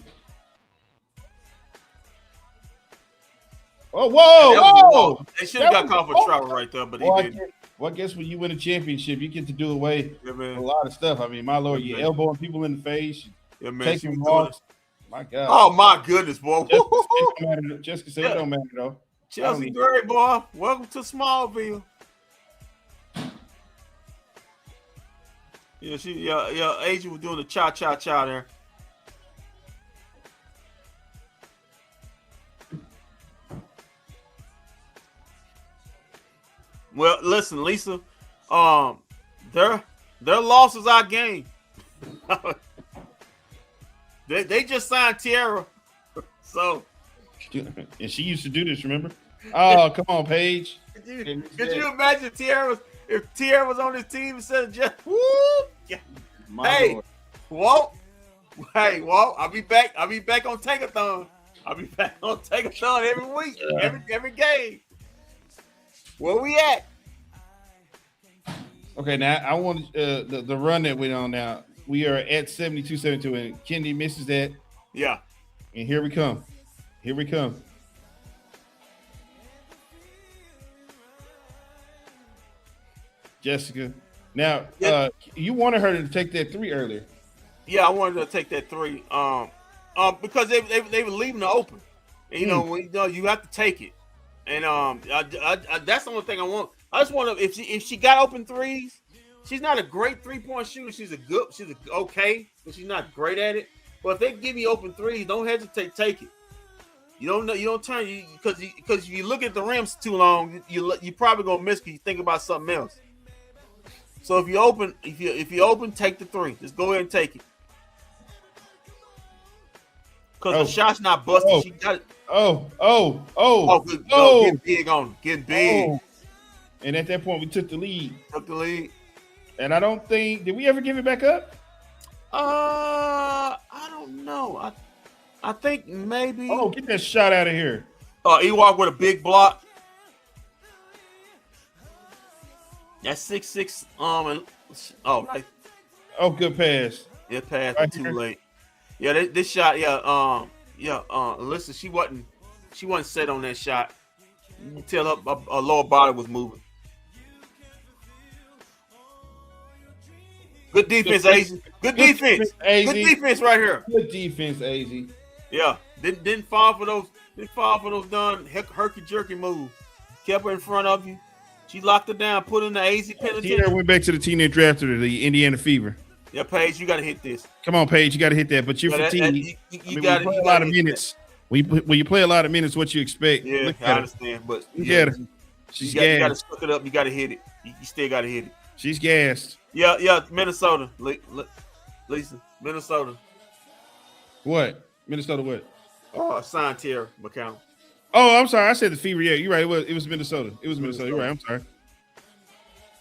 Oh, whoa! They should have got called for travel right there, but they didn't. Well, I guess when you win a championship, you get to do away with a lot of stuff. I mean, my lord, you're elbowing people in the face, taking walks. My God. Oh, my goodness, boy. Jessica said it don't matter, though. Chelsea Gray, boy. Welcome to Smallville. Yeah, Agent was doing the cha-cha-cha there. Well, listen, Lisa, their loss is our game. they just signed Tiara, so. And she used to do this, remember? Oh, come on, Paige. Could you imagine if Tiara was on this team instead of Jeff? Woo! Yeah. Hey, Walt. Hey, Walt. I'll be back on Tankathon. I'll be back on Tankathon every week, every game. Where we at? Okay, now I want the run that went on now. We are at 72-72, and Kennedy misses that. Yeah. And here we come. Here we come. Jessica. Now, you wanted her to take that 3 earlier. Yeah, I wanted her to take that 3. Because they were leaving it open. And, you know, you have to take it. And that's the only thing I want. I just want to if she got open threes. She's not a great 3-point shooter. She's okay, but she's not great at it. But if they give you open threes, don't hesitate, take it. You don't know, you don't turn because if you look at the rims too long, you probably gonna miss because you think about something else. So if you open, take the 3. Just go ahead and take it. Because the shot's not busted. She got it. Get big on it. Get big. Oh. And at that point, we took the lead. Took the lead. And I don't think, did we ever give it back up? I don't know. I think maybe. Oh, get that shot out of here. Ewok with a big block. That's 6'6". Right. Oh, good pass. It passed right too here. Late. Yeah, this shot. Listen, she wasn't set on that shot. You can tell her lower body was moving. Good defense, AZ. Good defense. Good defense right here. Good defense, AZ. Yeah, didn't fall for those. Didn't fall for those done herky jerky moves. Kept her in front of you. She locked her down. Put in the AZ penalty. Tina went back to the teenage draft to the Indiana Fever. Yeah, Paige, you got to hit this. Come on, Paige, you got to hit that. But you're fatigued. You got to play a lot of minutes. When you play a lot of minutes, what you expect? Yeah, I understand. But she's gassed. You got to suck it up. You got to hit it. You still got to hit it. She's gassed. Yeah, Minnesota. Lisa, Minnesota. What? Minnesota what? Signed Terry McCown. Oh, I'm sorry. I said the Fever. Yeah, you're right. It was Minnesota. It was Minnesota. You're right. I'm sorry.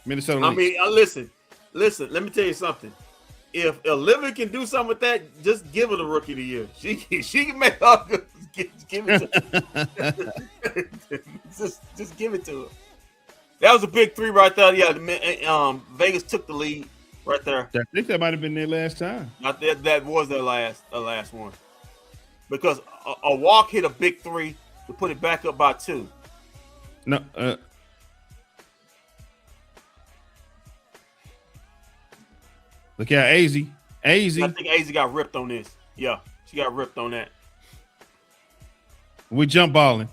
Minnesota. I mean, listen. Let me tell you something. If Olivia can do something with that, just give her the Rookie of the Year. She can make up. Give it to her. just give it to her. That was a big 3 right there. Yeah, Vegas took the lead right there. I think that might have been their last time. That was their last one. Because a walk hit a big 3 to put it back up by 2. No. Look at AZ. I think AZ got ripped on this. Yeah, she got ripped on that. We jump balling.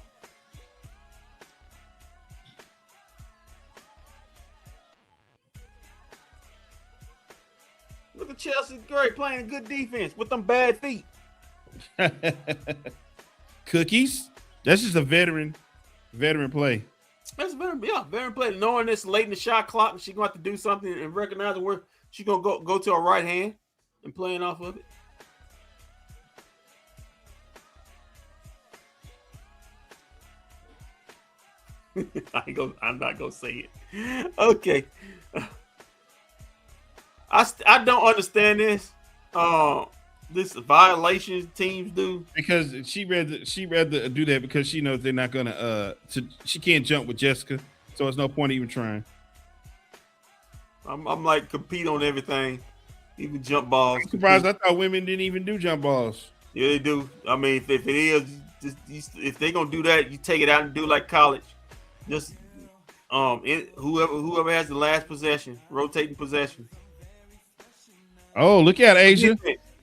Look at Chelsea Gray playing good defense with them bad feet. Cookies. That's just a veteran play. That's veteran play. Knowing this late in the shot clock, she's going to have to do something and recognize where she's going to go to her right hand and playing off of it. I'm not gonna say it. Okay. I don't understand this. This violations teams do because she rather do that because she knows they're not gonna she can't jump with Jessica, so there's no point even trying. I'm like compete on everything, even jump balls. I'm surprised. I thought women didn't even do jump balls. Yeah, they do. I mean, if it is, if they're gonna do that, you take it out and do like college. Just whoever has the last possession, rotating possession. Oh, look at Asia.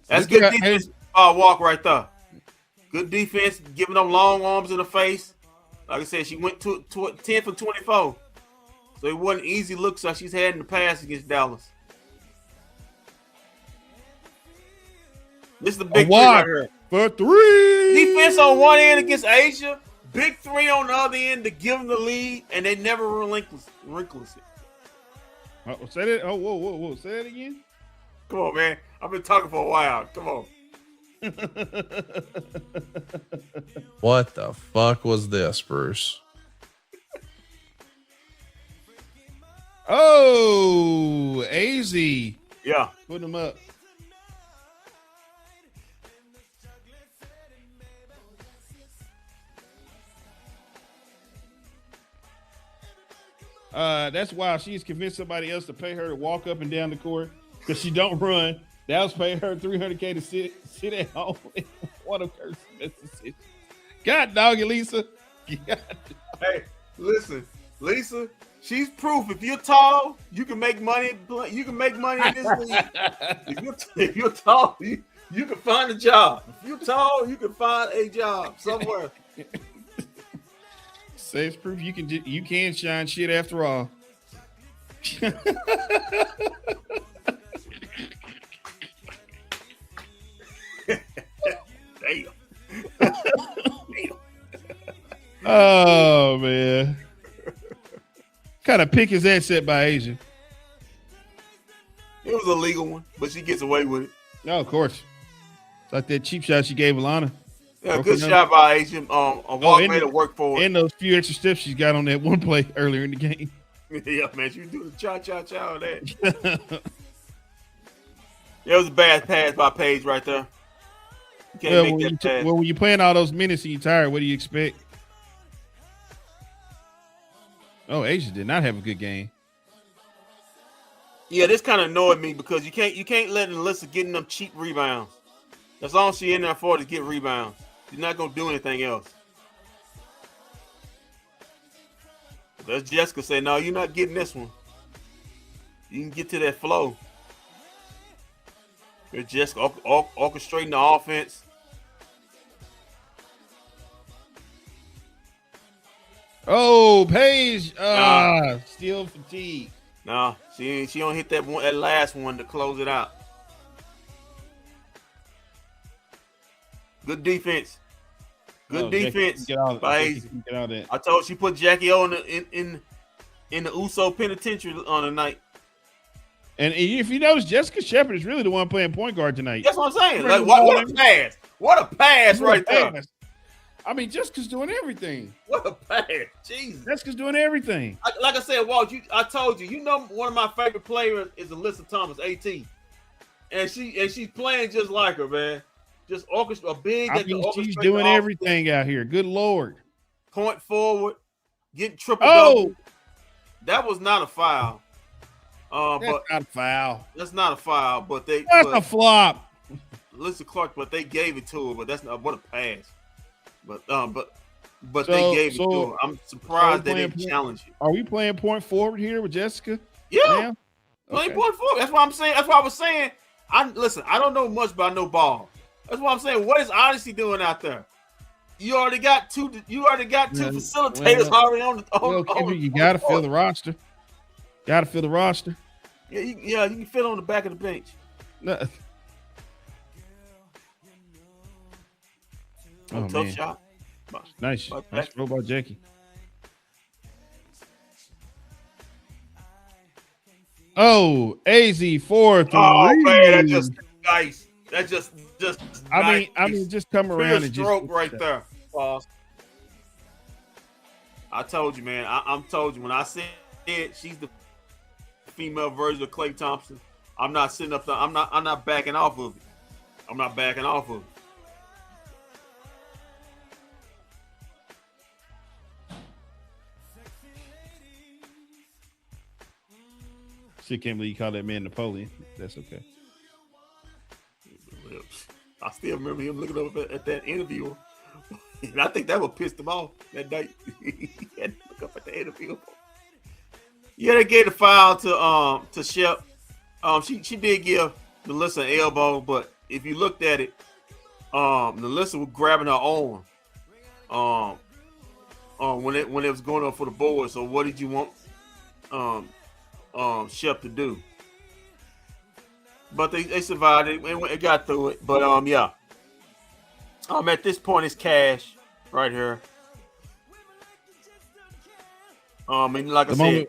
That's good defense. Walk right there. Good defense, giving them long arms in the face. Like I said, she went to 10 for 24. So it wasn't easy looks like she's had in the past against Dallas. This is the big 3 right here. For 3. Defense on one end against Asia. Big 3 on the other end to give them the lead, and they never relinquish it. Say that. Oh, whoa. Say that again. Come on, man. I've been talking for a while. Come on. What the fuck was this, Bruce? Oh, AZ. Yeah. Put him up. That's why she's convinced somebody else to pay her to walk up and down the court because she don't run. That was paying her $300K to sit at home. What a curse decision. God dog it, Lisa. God. Hey, listen, Lisa. She's proof. If you're tall, you can make money. You can make money in this league. If you're tall, you can find a job. If you're tall, you can find a job somewhere. Saves proof you can shine shit after all. Damn. Oh man. Kind of pick is that set by Asia? It was a legal one, but she gets away with it. No, of course. It's like that cheap shot she gave Alana. Yeah, good shot by Asian. A walk made it work for her. And those few extra steps she's got on that one play earlier in the game. Yeah, man, she do the cha-cha-cha on that. Yeah, it was a bad pass by Paige right there. You can't make that pass. When you're playing all those minutes and you're tired, what do you expect? Oh, Asia did not have a good game. Yeah, this kind of annoyed me because you can't let Alyssa get in them cheap rebounds. That's all she in there for, to get rebounds. She's not gonna do anything else. That's Jessica say, no, you're not getting this one. You can get to that flow. There's Jessica orchestrating the offense. Oh, Paige, still fatigue. No, she don't hit that last one to close it out. Good defense. Good defense. Get out by I told she put Jackie O in the Uso penitentiary on the night. And if you notice, Jessica Shepard is really the one playing point guard tonight. That's what I'm saying. Like, what a pass! What a pass right there! I mean, Jessica's doing everything. What a pass! Jesus, Jessica's doing everything. Like I said, Walt, I told you. You know, one of my favorite players is Alyssa Thomas, AT, and she's playing just like her, man. Just orchestra, big. I mean, she's doing everything out here. Good Lord. Point forward, getting triple double. That was not a foul. That's not a foul. That's not a foul, but that's a flop. Alyssa Clark, but they gave it to her. But that's not what a pass. But they gave it to her. I'm surprised they didn't challenge it. Are we playing point forward here with Jessica? Yeah, playing point forward. That's what I'm saying. That's what I was saying. I don't know much, but I know ball. That's what I'm saying. What is Odyssey doing out there? You already got two. Facilitators already on the. You got to fill the roster. Got to fill the roster. Yeah, you can fit on the back of the bench. No. Tough shot. Nice throw by Jackie. Oh, AZ 4-3. Oh man, that's just nice. That's just. I mean, just come around and stroke right there. I told you, man. I'm told you when I said she's the female version of Klay Thompson. I'm not sitting up there. I'm not backing off of it. I'm not backing off of it. Shit, can't believe you call that man Napoleon. That's okay. I still remember him looking up at that interview. And I think that would piss him off that night. He had to look up at the interview. Yeah, they gave the foul to Shep. She did give Melissa an elbow, but if you looked at it, Melissa was grabbing her arm when it was going up for the board. So what did you want Shep to do? But they survived it and got through it. But yeah. At this point it's cash right here. And like I said,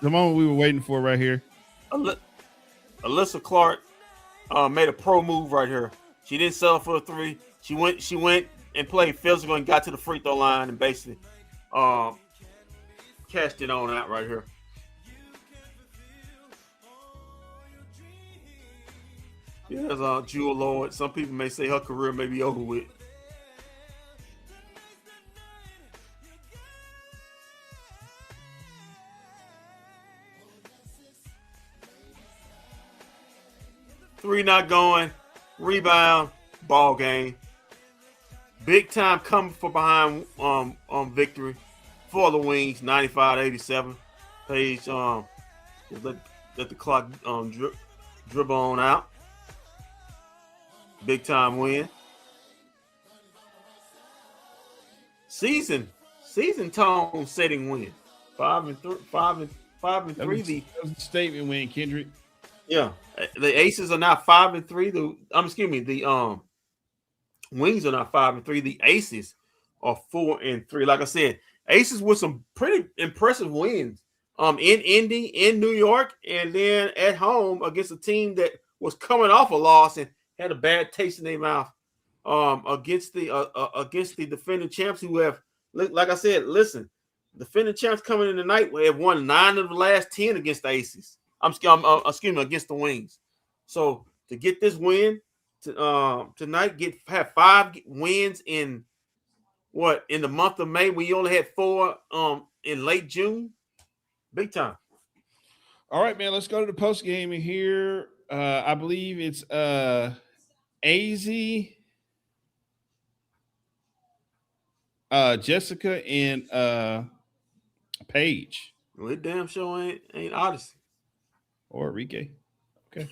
the moment we were waiting for right here. Alyssa Clark made a pro move right here. She didn't settle for a three. She went and played physical and got to the free throw line and basically cashed it on out right here. Yeah, that's Jewel Lloyd. Some people may say her career may be over with. Three not going. Rebound. Ball game. Big time coming for behind victory for the Wings. 95-87. Page let the clock dribble on out. Big time win. Season tone setting win. 5-3. That was a statement win, Kendrick. Yeah, the Aces are now 5-3. The Wings are now 5-3. The Aces are 4-3. Like I said, Aces with some pretty impressive wins. In Indy, in New York, and then at home against a team that was coming off a loss and had a bad taste in their mouth. Against the defending champs who have, like I said, listen, defending champs coming in tonight have won 9 of the last 10 against the Aces. Against the Wings. So to get this win tonight, have 5 wins in the month of May. We only had 4 in late June. Big time. All right, man. Let's go to the post game here. I believe it's AZ, Jessica, and Paige. Well, it damn sure ain't Odyssey or Enrique. Okay.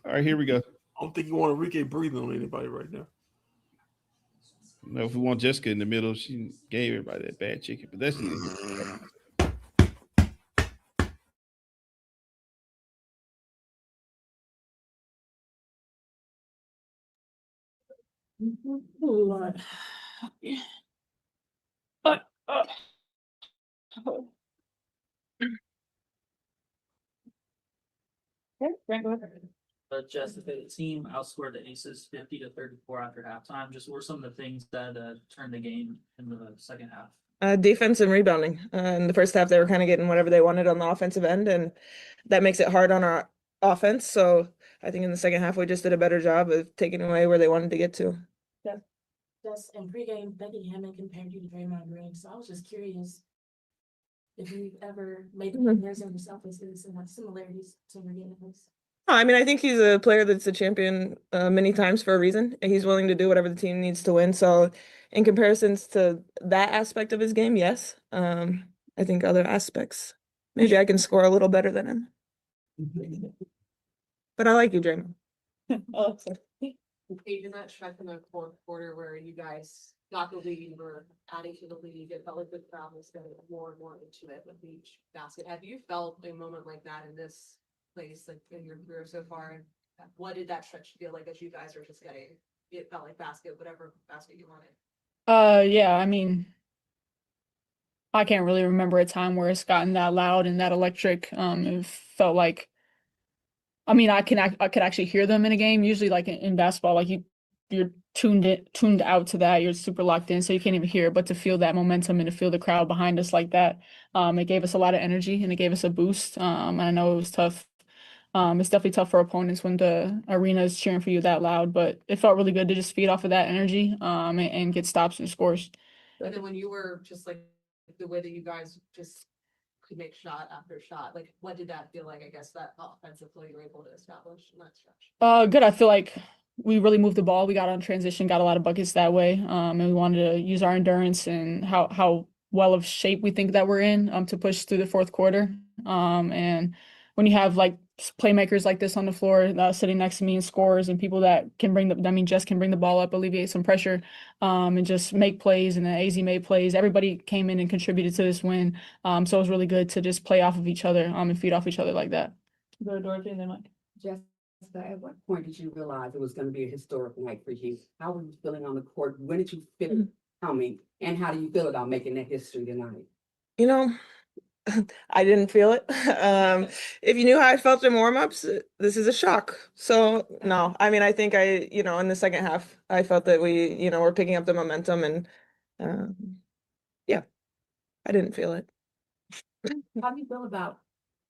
All right, here we go. I don't think you want Enrique breathing on anybody right now. No, if we want Jessica in the middle, she gave everybody that bad chicken, but that's Lord. But just the team outscored the Aces 50-34 after halftime. Just what were some of the things that turned the game in the second half? Defense and rebounding. In the first half, they were kind of getting whatever they wanted on the offensive end, and that makes it hard on our offense. So I think in the second half, we just did a better job of taking away where they wanted to get to. Just in pregame, Becky Hammond compared you to Draymond Green. So I was just curious if you've ever made the comparison yourself and seen some similarities to your games. I mean, I think he's a player that's a champion many times for a reason. And he's willing to do whatever the team needs to win. So in comparisons to that aspect of his game, yes. I think other aspects, maybe I can score a little better than him. But I like you, Draymond. Oh, sorry. Even that stretch in the fourth quarter where you guys got the lead, were adding to the lead, it felt like the crowd was getting more and more into it with each basket. Have you felt a moment like that in this place, like in your career so far? What did that stretch feel like as you guys are just getting, it felt like whatever basket you wanted? Yeah, I mean, I can't really remember a time where it's gotten that loud and that electric. It felt like, I mean, I could actually hear them in a game. Usually, like in basketball, like you're tuned out to that. You're super locked in, so you can't even hear it. But to feel that momentum and to feel the crowd behind us like that, it gave us a lot of energy and it gave us a boost. And I know it was tough. It's definitely tough for opponents when the arena is cheering for you that loud. But it felt really good to just feed off of that energy, and get stops and scores. And then when you were just like the way that you guys just could make shot after shot, like what did that feel like? I guess that offensive flow you were able to establish in that stretch. Good. I feel like we really moved the ball. We got on transition, got a lot of buckets that way. And we wanted to use our endurance and how well of shape we think that we're in to push through the fourth quarter. And when you have like playmakers like this on the floor sitting next to me and scorers and people that can Jess can bring the ball up, alleviate some pressure, and just make plays. And then AZ made plays. Everybody came in and contributed to this win. So it was really good to just play off of each other and feed off each other like that. Go to Dorothy and then Mike. Jessica, at what point did you realize it was going to be a historic night for you? How were you feeling on the court? When did you feel it coming? And how do you feel about making that history tonight? You know, I didn't feel it. If you knew how I felt in warm-ups, this is a shock. So no, I mean, I think in the second half, I felt that we, were picking up the momentum and yeah, I didn't feel it. How do you feel about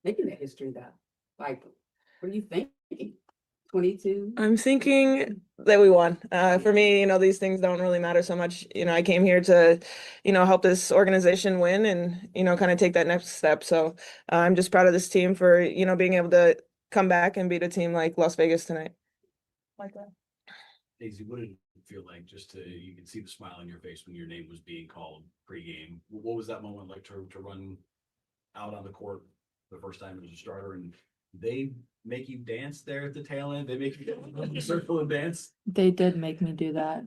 making that history though? Like, what are you thinking? 22? I'm thinking that we won. For me, these things don't really matter so much. I came here to, help this organization win and, kind of take that next step. So I'm just proud of this team for, being able to come back and beat a team like Las Vegas tonight. like that. Daisy, what did it feel like you can see the smile on your face when your name was being called pregame? What was that moment like to run out on the court the first time as a starter, and they make you dance there at the tail end? They make you circle and dance? They did make me do that.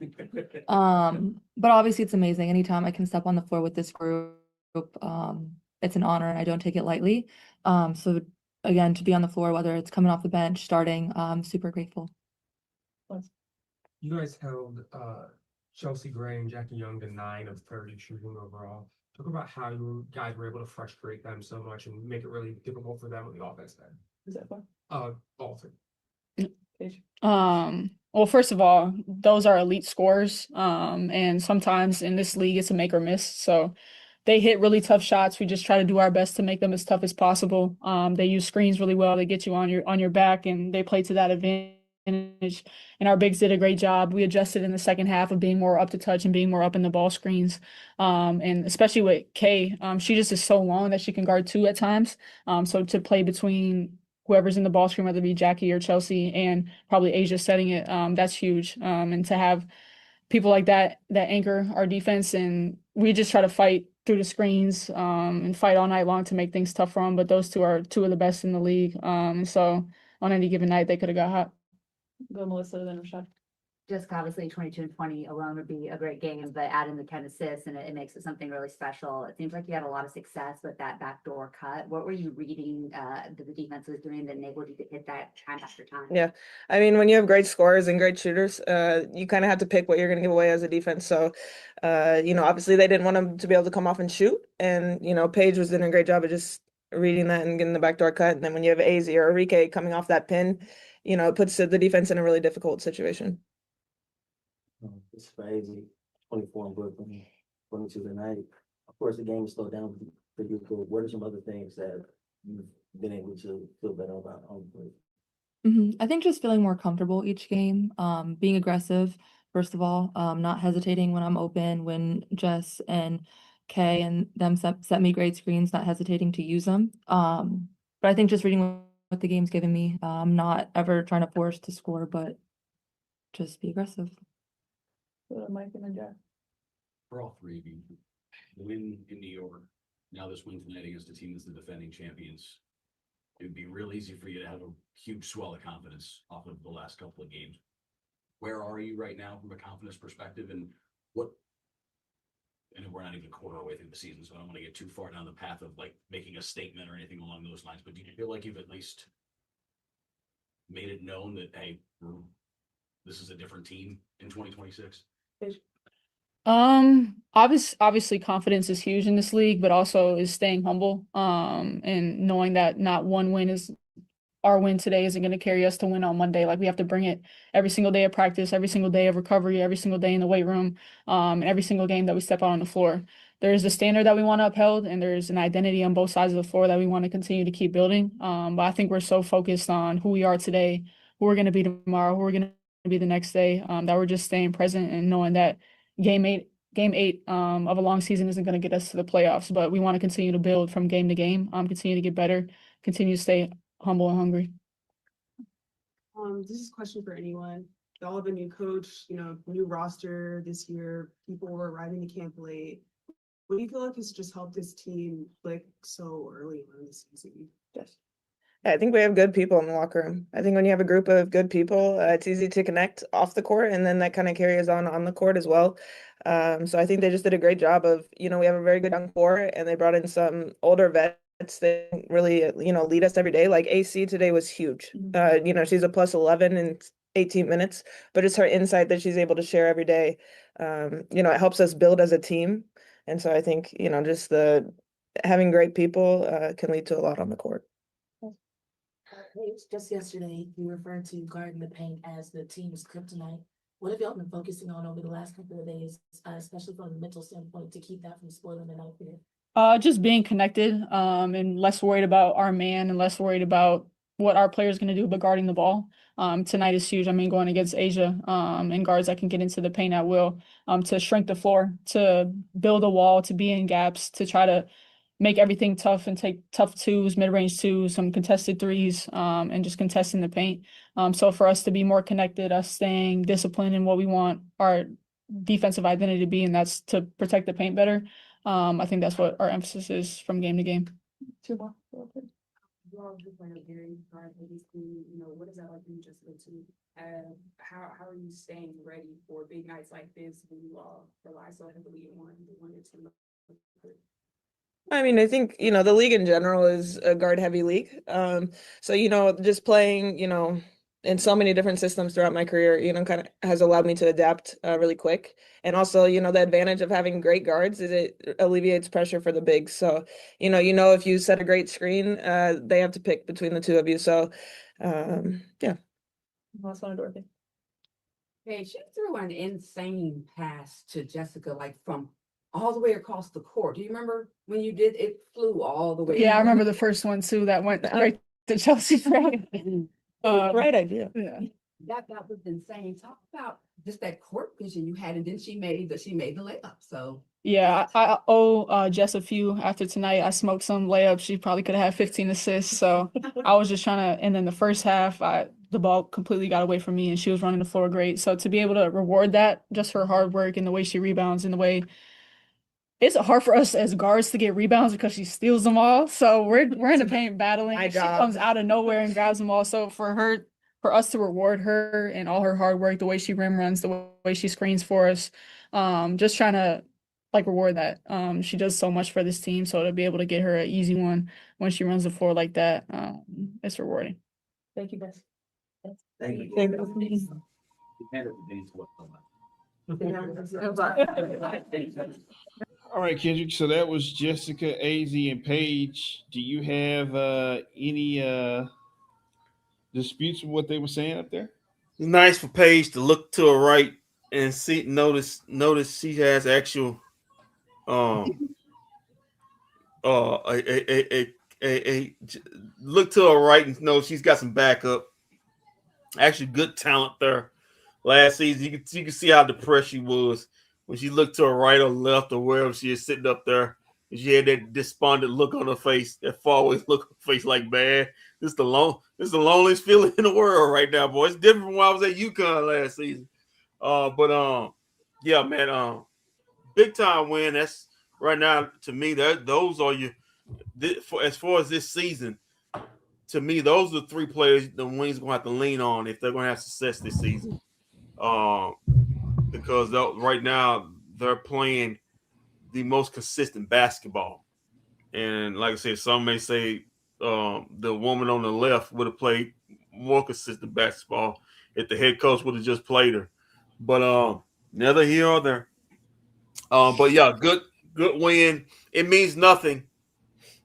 But obviously it's amazing. Anytime I can step on the floor with this group, it's an honor and I don't take it lightly. So again, to be on the floor, whether it's coming off the bench, starting, I'm super grateful. You guys held Chelsea Gray and Jackie Young to 9 of 30 shooting overall. Talk about how you guys were able to frustrate them so much and make it really difficult for them on the offense then. Is that fun? All three. Well, first of all, those are elite scores. And sometimes in this league it's a make or miss. So they hit really tough shots. We just try to do our best to make them as tough as possible. They use screens really well. They get you on your back and they play to that advantage. And our bigs did a great job. We adjusted in the second half of being more up to touch and being more up in the ball screens. And especially with Kay, she just is so long that she can guard 2 at times. So to play between whoever's in the ball screen, whether it be Jackie or Chelsea, and probably Asia setting it, that's huge. And to have people like that anchor our defense, and we just try to fight through the screens and fight all night long to make things tough for them. But those two are 2 of the best in the league. So on any given night, they could have got hot. Go Melissa, then Rashad. Just obviously 22 and 20 alone would be a great game, but adding the 10 assists and it makes it something really special. It seems like you had a lot of success with that backdoor cut. What were you reading that the defense was doing that enabled you to hit that time after time? Yeah. I mean, when you have great scorers and great shooters, you kind of have to pick what you're going to give away as a defense. So, obviously they didn't want them to be able to come off and shoot. And, Paige was doing a great job of just reading that and getting the backdoor cut. And then when you have AZ or Enrique coming off that pin, it puts the defense in a really difficult situation. It's crazy. 24 in Brooklyn, 22 tonight. Of course, the game is slowed down pretty good. What are some other things that you've been able to feel better about on the court? I think just feeling more comfortable each game, being aggressive, first of all, not hesitating when I'm open, when Jess and Kay and them set me great screens, not hesitating to use them. But I think just reading what the game's giving me, not ever trying to force to score, but just be aggressive. Mike and then Jack. For all three of you, the win in New York, now this win tonight against a team that's the defending champions, it would be real easy for you to have a huge swell of confidence off of the last couple of games. Where are you right now from a confidence perspective, and what? And we're not even a quarter away through the season, so I don't want to get too far down the path of like making a statement or anything along those lines. But do you feel like you've at least made it known that, hey, this is a different team in 2026? Obviously confidence is huge in this league, but also is staying humble. And knowing that not one win is our win today isn't going to carry us to win on Monday. Like we have to bring it every single day of practice, every single day of recovery, every single day in the weight room, and every single game that we step out on the floor. There's a standard that we want to uphold, and there's an identity on both sides of the floor that we want to continue to keep building. But I think we're so focused on who we are today, who we're going to be tomorrow, who we're going to be the next day, that we're just staying present and knowing that game eight of a long season isn't going to get us to the playoffs, but we want to continue to build from game to game, continue to get better, continue to stay humble and hungry. This is a question for anyone. Y'all have a new coach, new roster this year. People were arriving to camp late. What do you feel like has just helped this team click so early on in the season? Yes. I think we have good people in the locker room. I think when you have a group of good people, it's easy to connect off the court, and then that kind of carries on the court as well. So I think they just did a great job of, we have a very good young core, and they brought in some older vets that really, lead us every day. Like AC today was huge. She's a plus 11 in 18 minutes, but it's her insight that she's able to share every day. It helps us build as a team. And so I think, just having great people can lead to a lot on the court. Just yesterday, you referred to guarding the paint as the team's kryptonite. What have y'all been focusing on over the last couple of days, especially from a mental standpoint, to keep that from spoiling the night for you? Just being connected, and less worried about our man and less worried about what our player's going to do, but guarding the ball. Tonight is huge. I mean, going against Asia, and guards that can get into the paint at will, to shrink the floor, to build a wall, to be in gaps, to try to make everything tough and take tough twos, mid-range twos, some contested threes, and just contesting the paint. So for us to be more connected, us staying disciplined in what we want our defensive identity to be, and that's to protect the paint better. I think that's what our emphasis is from game to game. Two more. You all just playing a very hard ABC, what is that like for you just to, how are you staying ready for big nights like this when you all rely so heavily on the one or two? I mean, I think, the league in general is a guard heavy league. So, just playing, in so many different systems throughout my career, kind of has allowed me to adapt really quick. And also, the advantage of having great guards is it alleviates pressure for the bigs. So, if you set a great screen, they have to pick between the two of you. So, yeah. Last one, Dorothy. Hey, she threw an insane pass to Jessica, like from all the way across the court. Do you remember when you did it? Flew all the way. Yeah, I remember the first one too that went right to Chelsea. Right idea. Yeah. That was insane. Talk about just that court vision you had, and then she made the layup. So Yeah, I owe Jess a few after tonight. I smoked some layups. She probably could have had 15 assists. So I was just trying to, and then the first half, the ball completely got away from me and she was running the floor great. So to be able to reward that, just her hard work and the way she rebounds and the way it's hard for us as guards to get rebounds because she steals them all. So we're in the paint battling. She comes out of nowhere and grabs them all. So for us to reward her and all her hard work, the way she rim runs, the way she screens for us, just trying to reward that. She does so much for this team. So to be able to get her an easy one when she runs the floor like that, it's rewarding. Thank you, guys. Thank you. Thank you. All right, Kendrick. So that was Jessica, AZ, and Paige. Do you have any disputes with what they were saying up there? It's nice for Paige to look to her right and notice she has actual a look to her right and know she's got some backup. Actually, good talent there. Last season, you can see how depressed she was when she looked to her right or left or wherever she is sitting up there. And she had that despondent look on her face, that faraway look on her face, like, man, this is the loneliest feeling in the world right now, boy. It's different from when I was at UConn last season. Yeah, man, big time win. That's right now to me. Those are as far as this season. To me, those are the three players the Wings gonna have to lean on if they're gonna have success this season. Because right now they're playing the most consistent basketball, and like I said, some may say the woman on the left would have played more consistent basketball if the head coach would have just played her. But neither here or there. But yeah, good win. It means nothing.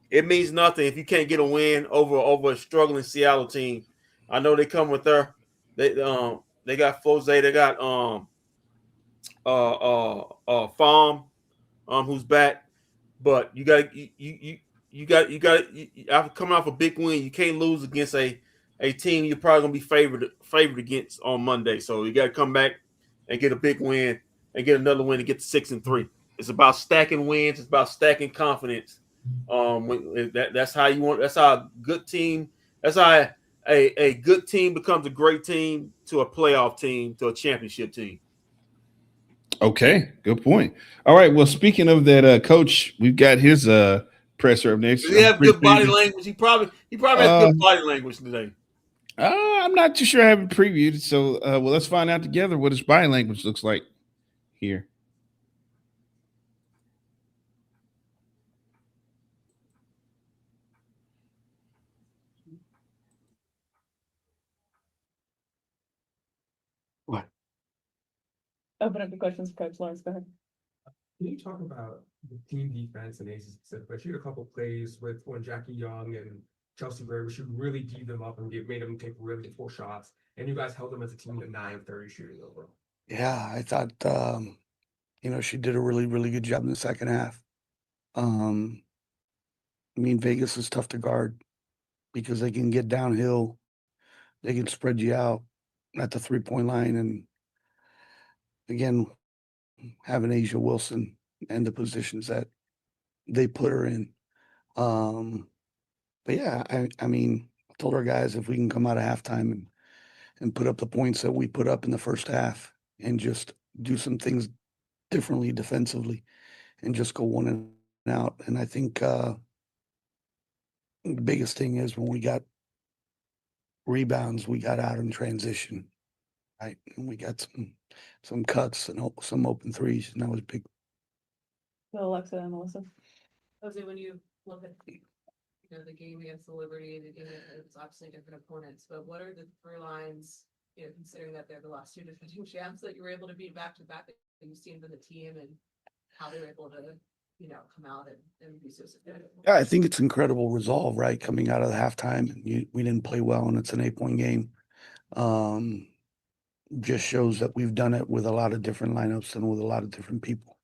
It means nothing if you can't get a win over a struggling Seattle team. I know they come with they got Foze, they got Farm who's back, but you got after coming off a big win, you can't lose against a team you're probably gonna be favored against on Monday. So you got to come back and get a big win and get another win to get to 6-3. It's about stacking wins. It's about stacking confidence. That's how you want. That's how a good team. That's how a good team becomes a great team to a playoff team to a championship team. Okay, good point. All right. Well, speaking of that, Coach, we've got his presser up next. Does he have good body language? He probably has good body language today. I'm not too sure I haven't previewed. So, well, let's find out together what his body language looks like here. What? Open up the questions for Coach Lawrence. Go ahead. Can you talk about the team defense and Aces specifically? She had a couple plays with when Jackie Young and Chelsea Gray, she really D'd them up and made them take really difficult shots. And you guys held them as a team to 9-30 shooting overall. Yeah, I thought she did a really, really good job in the second half. Vegas is tough to guard because they can get downhill, they can spread you out at the 3-point line, and again, having Asia Wilson and the positions that they put her in, But yeah, I mean, I told our guys if we can come out of halftime and put up the points that we put up in the first half and just do some things differently defensively and just go one and out. And I think the biggest thing is when we got rebounds, we got out in transition, right? And we got some cuts and some open threes, and that was big. So Alexa and Melissa. Jose, when you look at the game against the Liberty, the game it's obviously different opponents, but what are the three lines, considering that they're the last two defending champs that you were able to beat back to back that you've seen from the team and how they were able to, come out and be so significant? Yeah, I think it's incredible resolve, right? Coming out of the halftime, we didn't play well, and it's an 8-point game. Just shows that we've done it with a lot of different lineups and with a lot of different people.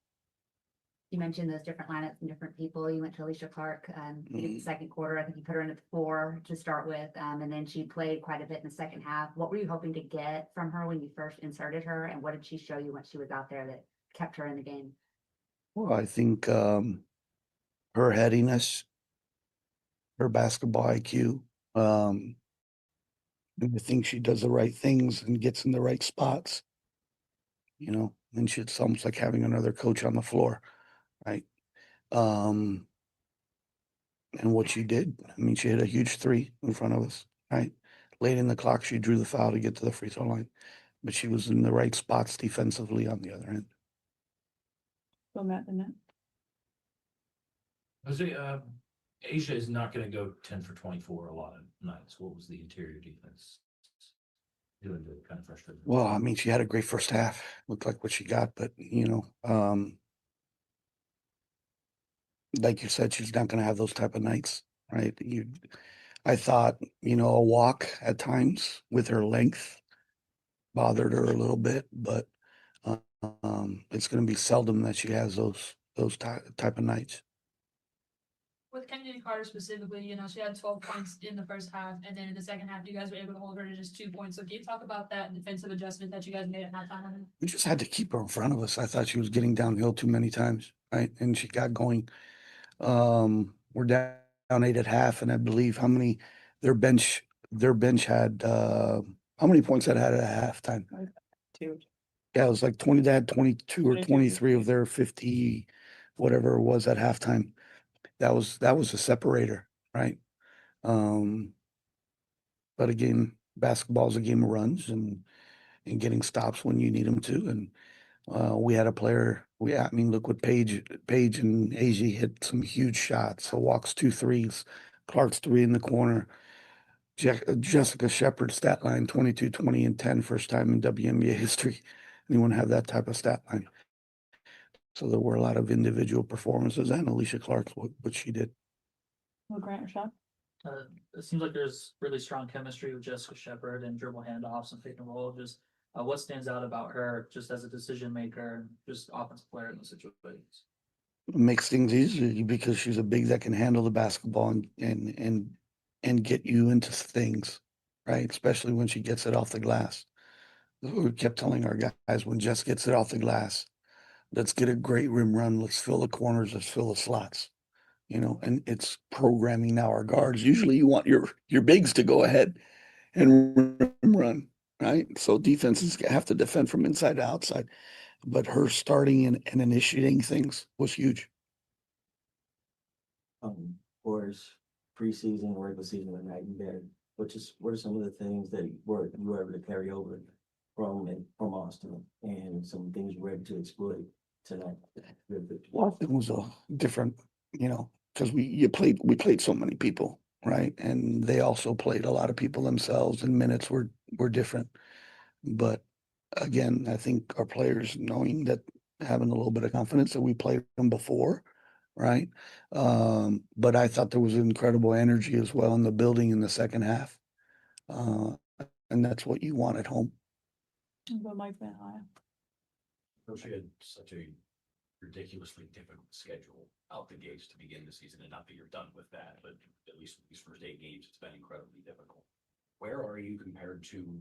You mentioned those different lineups and different people. You went to Alicia Clark in the second quarter. I think you put her in at 4 to start with, and then she played quite a bit in the second half. What were you hoping to get from her when you first inserted her, and what did she show you when she was out there that kept her in the game? Well, I think her headiness, her basketball IQ, and I think she does the right things and gets in the right spots, and it's almost like having another coach on the floor, right? And what she did, I mean, she hit a huge 3 in front of us, right? Late in the clock, she drew the foul to get to the free throw line, but she was in the right spots defensively on the other end. So Matt and Matt. Jose, Asia is not going to go 10 for 24 a lot of nights. What was the interior defense doing to kind of frustrate? Well, I mean, she had a great first half. Looked like what she got, but like you said, she's not going to have those type of nights, right? I thought, a walk at times with her length bothered her a little bit, but it's going to be seldom that she has those type of nights. With Kennedy Carter specifically, she had 12 points in the first half, and then in the second half, you guys were able to hold her to just 2 points. So can you talk about that defensive adjustment that you guys made at halftime? We just had to keep her in front of us. I thought she was getting downhill too many times, right? And she got going. We're down 8 at half, and I believe their bench had how many points that had at halftime? 2. Yeah, it was like 20, they had 22 or 23 of their 50, whatever it was at halftime. That was a separator, right? But again, basketball is a game of runs and getting stops when you need them to. And we had a player. I mean, look what Paige and AZ hit some huge shots. So Walks 2 threes, Clark's 3 in the corner. Jessica Shepard's stat line 22, 20, and 10, first time in WNBA history. Anyone have that type of stat line? So there were a lot of individual performances, and Alicia Clark, what she did. Well, Grant or Sean? It seems like there's really strong chemistry with Jessica Shepard and dribble handoffs and pick and roll. Just what stands out about her just as a decision maker and just offensive player in those situations? It makes things easier because she's a big that can handle the basketball and get you into things, right? Especially when she gets it off the glass. We kept telling our guys, when Jess gets it off the glass, let's get a great rim run. Let's fill the corners. Let's fill the slots. And it's programming now our guards. Usually you want your bigs to go ahead and rim run, right? So defenses have to defend from inside to outside. But her starting and initiating things was huge. Of course, preseason, regular season, and night and day. What are some of the things that you were able to carry over from Austin, and some things you were able to exploit tonight? Well, it was a different, because we played so many people, right? And they also played a lot of people themselves, and minutes were different. But again, I think our players knowing that, having a little bit of confidence that we played them before, right? But I thought there was incredible energy as well in the building in the second half. And that's what you want at home. But Mike Van High. She had such a ridiculously difficult schedule out the gates to begin the season, and not that you're done with that, but at least these first 8 games, it's been incredibly difficult. Where are you compared to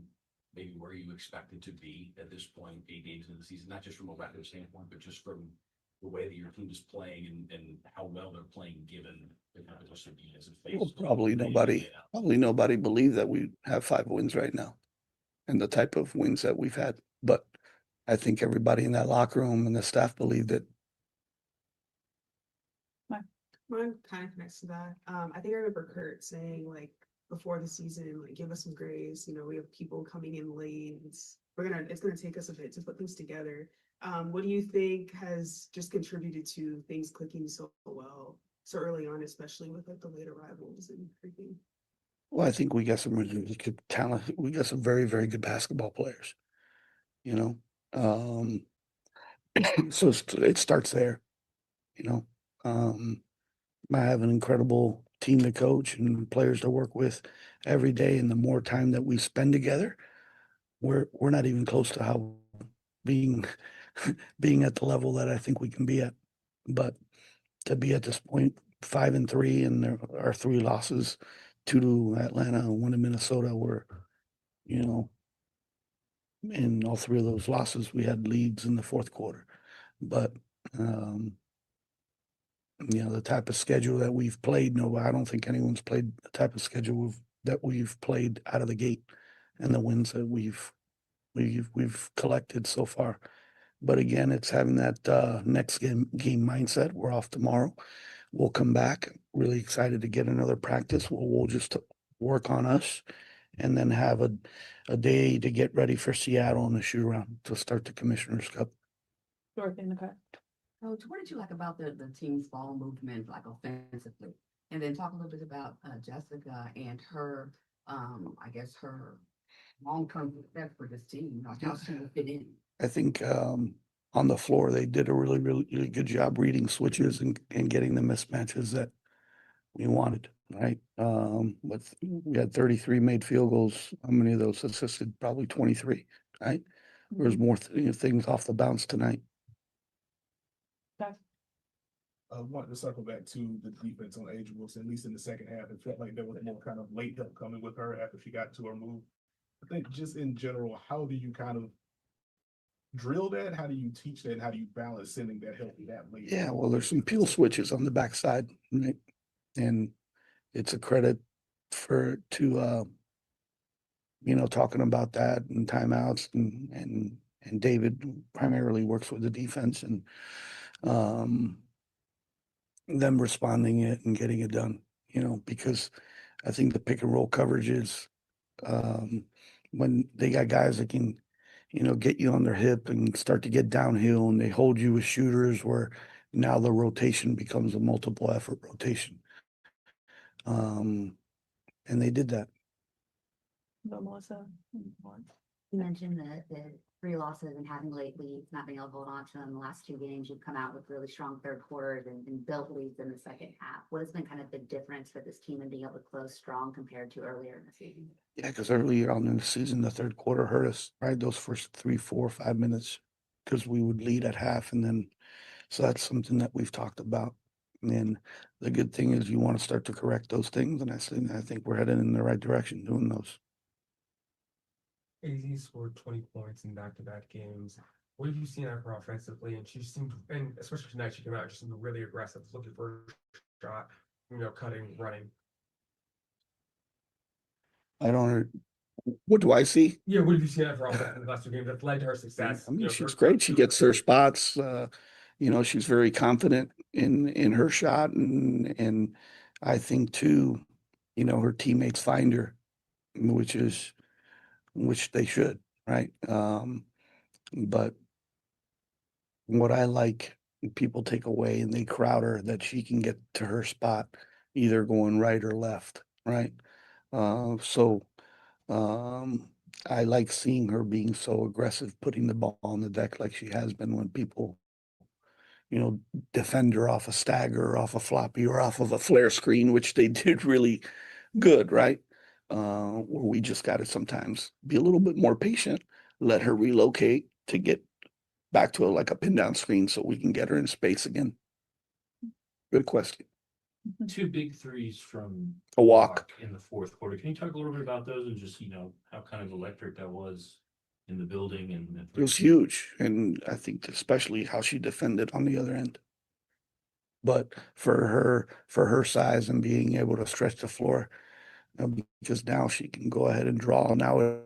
maybe where you expected to be at this point, 8 games into the season, not just from a record standpoint, but just from the way that your team is playing and how well they're playing given the competition you guys have Well, faced? probably nobody believed that we have 5 wins right now and the type of wins that we've had. But I think everybody in that locker room and the staff believed it. Mine kind of connects to that. I think I remember Kurt saying like before the season, like give us some grace. You know, we have people coming in late. It's gonna take us a bit to put things together. What do you think has just contributed to things clicking so well so early on, especially with like the late arrivals and everything? Well, I think we got some really good talent. We got some very, very good basketball players, you know. So it starts there, you know. I have an incredible team to coach and players to work with every day. And the more time that we spend together, we're not even close to how being being at the level that I think we can be at. But to be at this point, 5-3, and there are 3 losses, 2 to Atlanta, and 1 to Minnesota, were, you know, in all 3 of those losses, we had leads in the fourth quarter. But you know, the type of schedule that we've played, no, I don't think anyone's played the type of schedule that we've played out of the gate, and the wins that we've collected so far. But again, it's having that next game mindset. We're off tomorrow. We'll come back. Really excited to get another practice. We'll just work on us, and then have a day to get ready for Seattle in the shoot around to start the Commissioner's Cup. Dorothy in the car. Coach, what did you like about the team's ball movement, like offensively? And then talk a little bit about Jessica and her, I guess her long-term success for this team, like how she will fit in. I think on the floor, they did a really, really, really good job reading switches and getting the mismatches that we wanted, right? We had 33 made field goals. How many of those assisted? Probably 23, right? There's more things off the bounce tonight. I wanted to circle back to the defense on Age Wilson, at least in the second half. It felt like there was more kind of late help coming with her after she got to her move. I think just in general, how do you kind of drill that? How do you teach that? And how do you balance sending that help that late? Yeah, well, there's some peel switches on the backside, right? And it's a credit to you know, talking about that and timeouts, and David primarily works with the defense, and them responding it and getting it done, you know, because I think the pick and roll coverages, when they got guys that can, you know, get you on their hip and start to get downhill, and they hold you with shooters, where now the rotation becomes a multiple effort rotation. And they did that. Melissa. You mentioned the 3 losses and having late leads, not being able to hold on to them. The last 2 games, you've come out with really strong third quarters and built leads in the second half. What has been kind of the difference for this team in being able to close strong compared to earlier in the season? Yeah, because earlier on in the season, the third quarter hurt us, right? Those first 3, 4, 5 minutes, because we would lead at half, and then, so that's something that we've talked about. And the good thing is you want to start to correct those things, and I think we're headed in the right direction doing those. AZ scored 20 points in back-to-back games. What have you seen out of her offensively? And she seemed, and especially tonight, she came out just seemed really aggressive, looking for a shot, you know, cutting, running. I don't. What do I see? Yeah, what have you seen out of her offense in the last 2 games that's led to her success? I mean, You know, she's her- great. She gets her spots. You know, she's very confident in her shot, and I think too, you know, her teammates find her, which they should, right? But what I like, people take away and they crowd her, that she can get to her spot, either going right or left, right? So I like seeing her being so aggressive, putting the ball on the deck like she has been, when people, you know, defend her off a stagger, or off a floppy, or off of a flare screen, which they did really good, right? Where we just got to sometimes be a little bit more patient, let her relocate to get back to like a pin down screen, so we can get her in space again. Good question. 2 big threes from A walk. in the fourth quarter. Can you talk a little bit about those and just, you know, how kind of electric that was? in the building and. It was huge, and I think especially how she defended on the other end. But for her size and being able to stretch the floor, because now she can go ahead and draw. Now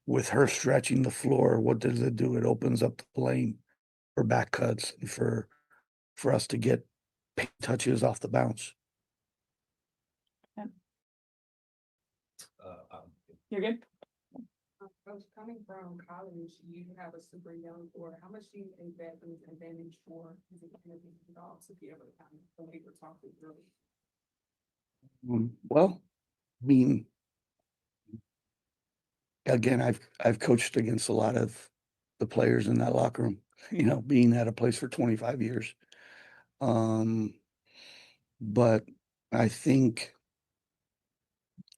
with her stretching the floor, what does it do? It opens up the lane for back cuts and for us to get touches off the bounce. You're good? Coach, coming from college, you have a super young core. How much do you think that is an advantage for the dogs to be able to kind of, when we were talking earlier? Well, I mean, again, I've coached against a lot of the players in that locker room, being at a place for 25 years. But I think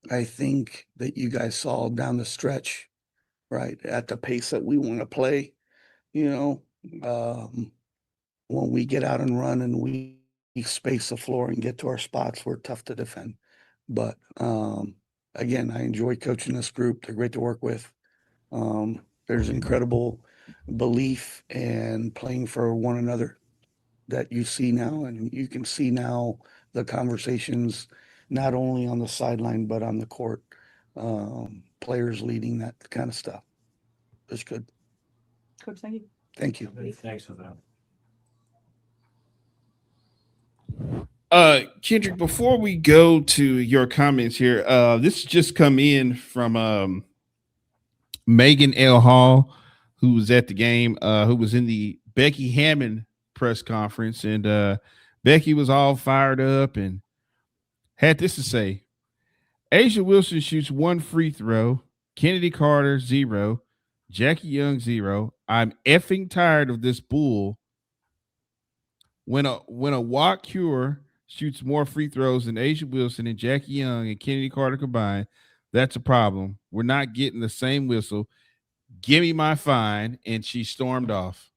that you guys saw down the stretch, right, at the pace that we want to play, when we get out and run and we space the floor and get to our spots, we're tough to defend. But again, I enjoy coaching this group. They're great to work with. There's incredible belief and playing for one another that you see now, and you can see now the conversations not only on the sideline but on the court. Players leading that kind of stuff. It's good. Coach, thank you. Thank you. Thanks for that. Kendrick, before we go to your comments here, this just come in from Megan L. Hall, who was at the game, who was in the Becky Hammond press conference, and Becky was all fired up and had this to say: Asia Wilson shoots 1 free throw, Kennedy Carter 0, Jackie Young 0. I'm effing tired of this bull. When a Walk Cure shoots more free throws than Asia Wilson and Jackie Young and Kennedy Carter combined, that's a problem. We're not getting the same whistle. Give me my fine. And she stormed off.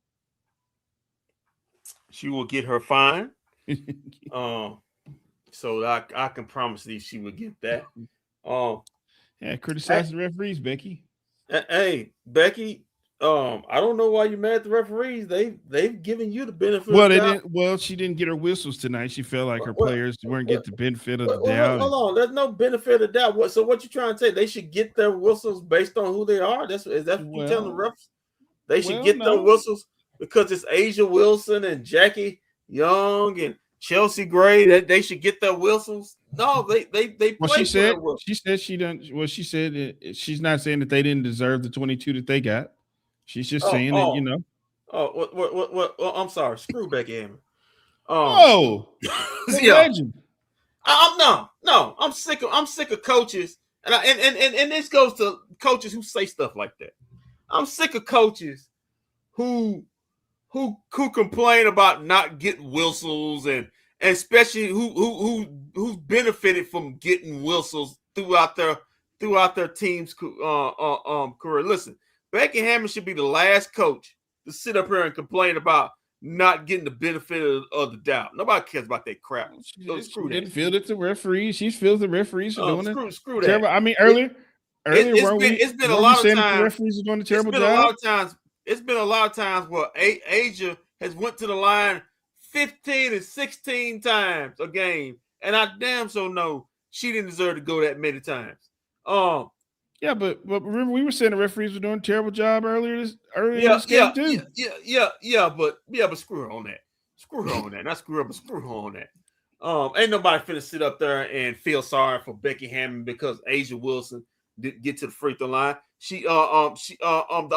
She will get her fine. So I can promise you she will get that. Yeah, criticizing referees, Becky. Hey, Becky. I don't know why you're mad at the referees. They've given you the benefit. Well, of the they doubt. didn't. Well, she didn't get her whistles tonight. She felt like her players weren't get the benefit of the doubt. Hold on, there's no benefit of doubt. So what you trying to say? They should get their whistles based on who they are. Is that what you telling the refs? They should get their whistles because it's Asia Wilson and Jackie Young and Chelsea Gray. That they should get their whistles. No, they Well, play she said she didn't. Well, she said she's not saying that they didn't deserve the 22 that they got. She's just saying that What? I'm sorry. Screw Becky Hammond. Legend. No. I'm sick of coaches, and this goes to coaches who say stuff like that. I'm sick of coaches who complain about not getting whistles and especially who's benefited from getting whistles throughout their team's career. Listen, Becky Hammond should be the last coach to sit up here and complain about not getting the benefit of the doubt. Nobody cares about that crap. Screw that. Didn't feel that the referees. She feels the referees are doing it. Screw that. Terrible. I mean, earlier it's been a lot of times. The referees are doing a terrible job. It's been a lot of times where Asia has went to the line 15 and 16 times a game, and I damn so know she didn't deserve to go that many times. Yeah, but remember we were saying the referees were doing a terrible job earlier in this game too. But screw her on that. Screw her on that. Not screw her, but screw her on that. Ain't nobody finna sit up there and feel sorry for Becky Hammond because Asia Wilson didn't get to the free throw line. I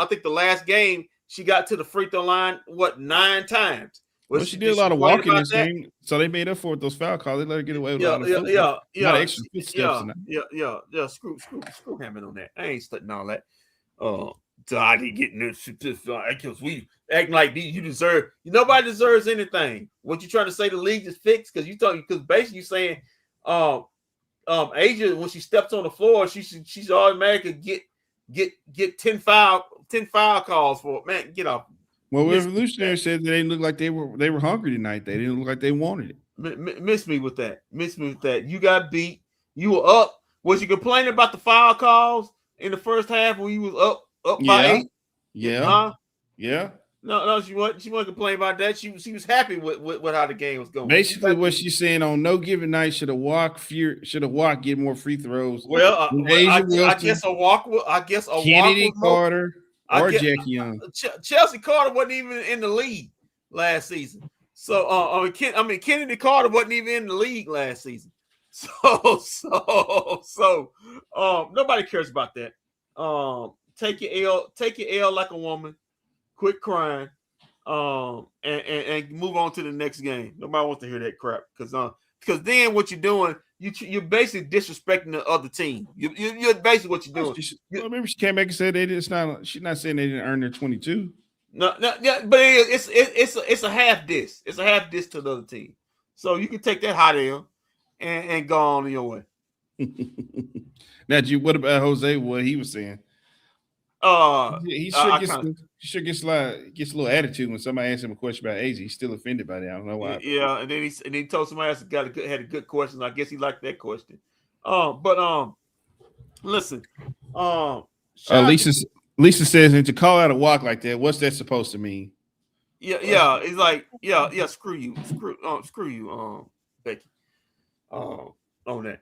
think the last game she got to the free throw line 9 times. Well, she did a lot of walking this game, so they made up for it. Those foul calls, they let her get away with a lot of extra footsteps. Screw Hammond on that. I ain't studying all that. So I didn't get this because we acting like you deserve. Nobody deserves anything. What you trying to say? The league is fixed because basically you saying, Asia when she steps on the floor, she's automatically get 10 foul calls for it. Man, get off. Well, Revolutionary said they didn't look like they were hungry tonight. They didn't look like they wanted it. Miss me with that. You got beat. You were up. Was you complaining about the foul calls in the first half when you was up by 8? Yeah. Huh? Yeah. No, she wasn't complaining about that. She was happy with how the game was going. Basically, what she's saying on no given night should have walked, get more free throws. Well, than well Asia I Wilson, guess a walk. I guess a walk Kennedy was more. Carter, I or get Jackie Young. Chelsea Carter wasn't even in the league last season. So Kennedy Carter wasn't even in the league last season. So nobody cares about that. Take your L like a woman, quit crying, and move on to the next game. Nobody wants to hear that crap because then what you're doing, you're basically disrespecting the other team. You're basically what you're doing. Remember, she came back and said she's not saying they didn't earn their 22. No, yeah, but it's a half diss. It's a half diss to the other team. So you can take that hot L and go on your way. Now, what about Jose? What he was saying? He sure gets a little attitude when somebody asks him a question about AZ. He's still offended by that. I don't know why. Yeah, and then he told somebody else had a good question. I guess he liked that question. Listen, Lisa says, and to call out a walk like that, what's that supposed to mean? Yeah, it's like screw you, Becky, on that.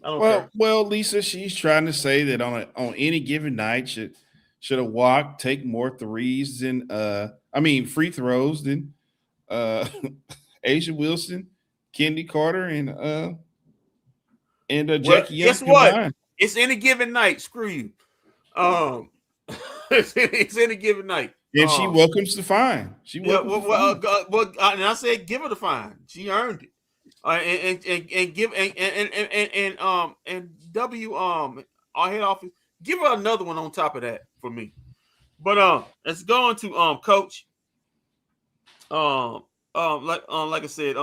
I don't care. Well, Lisa, she's trying to say that on any given night should a walk take more threes than free throws than Asia Wilson, Kennedy Carter, and Jackie Young. Guess what? It's any given night. Screw you. It's any given night. And she welcomes the fine. And I said give her the fine. She earned it. Our head office, give her another one on top of that for me. But let's go on to Coach. Like I said,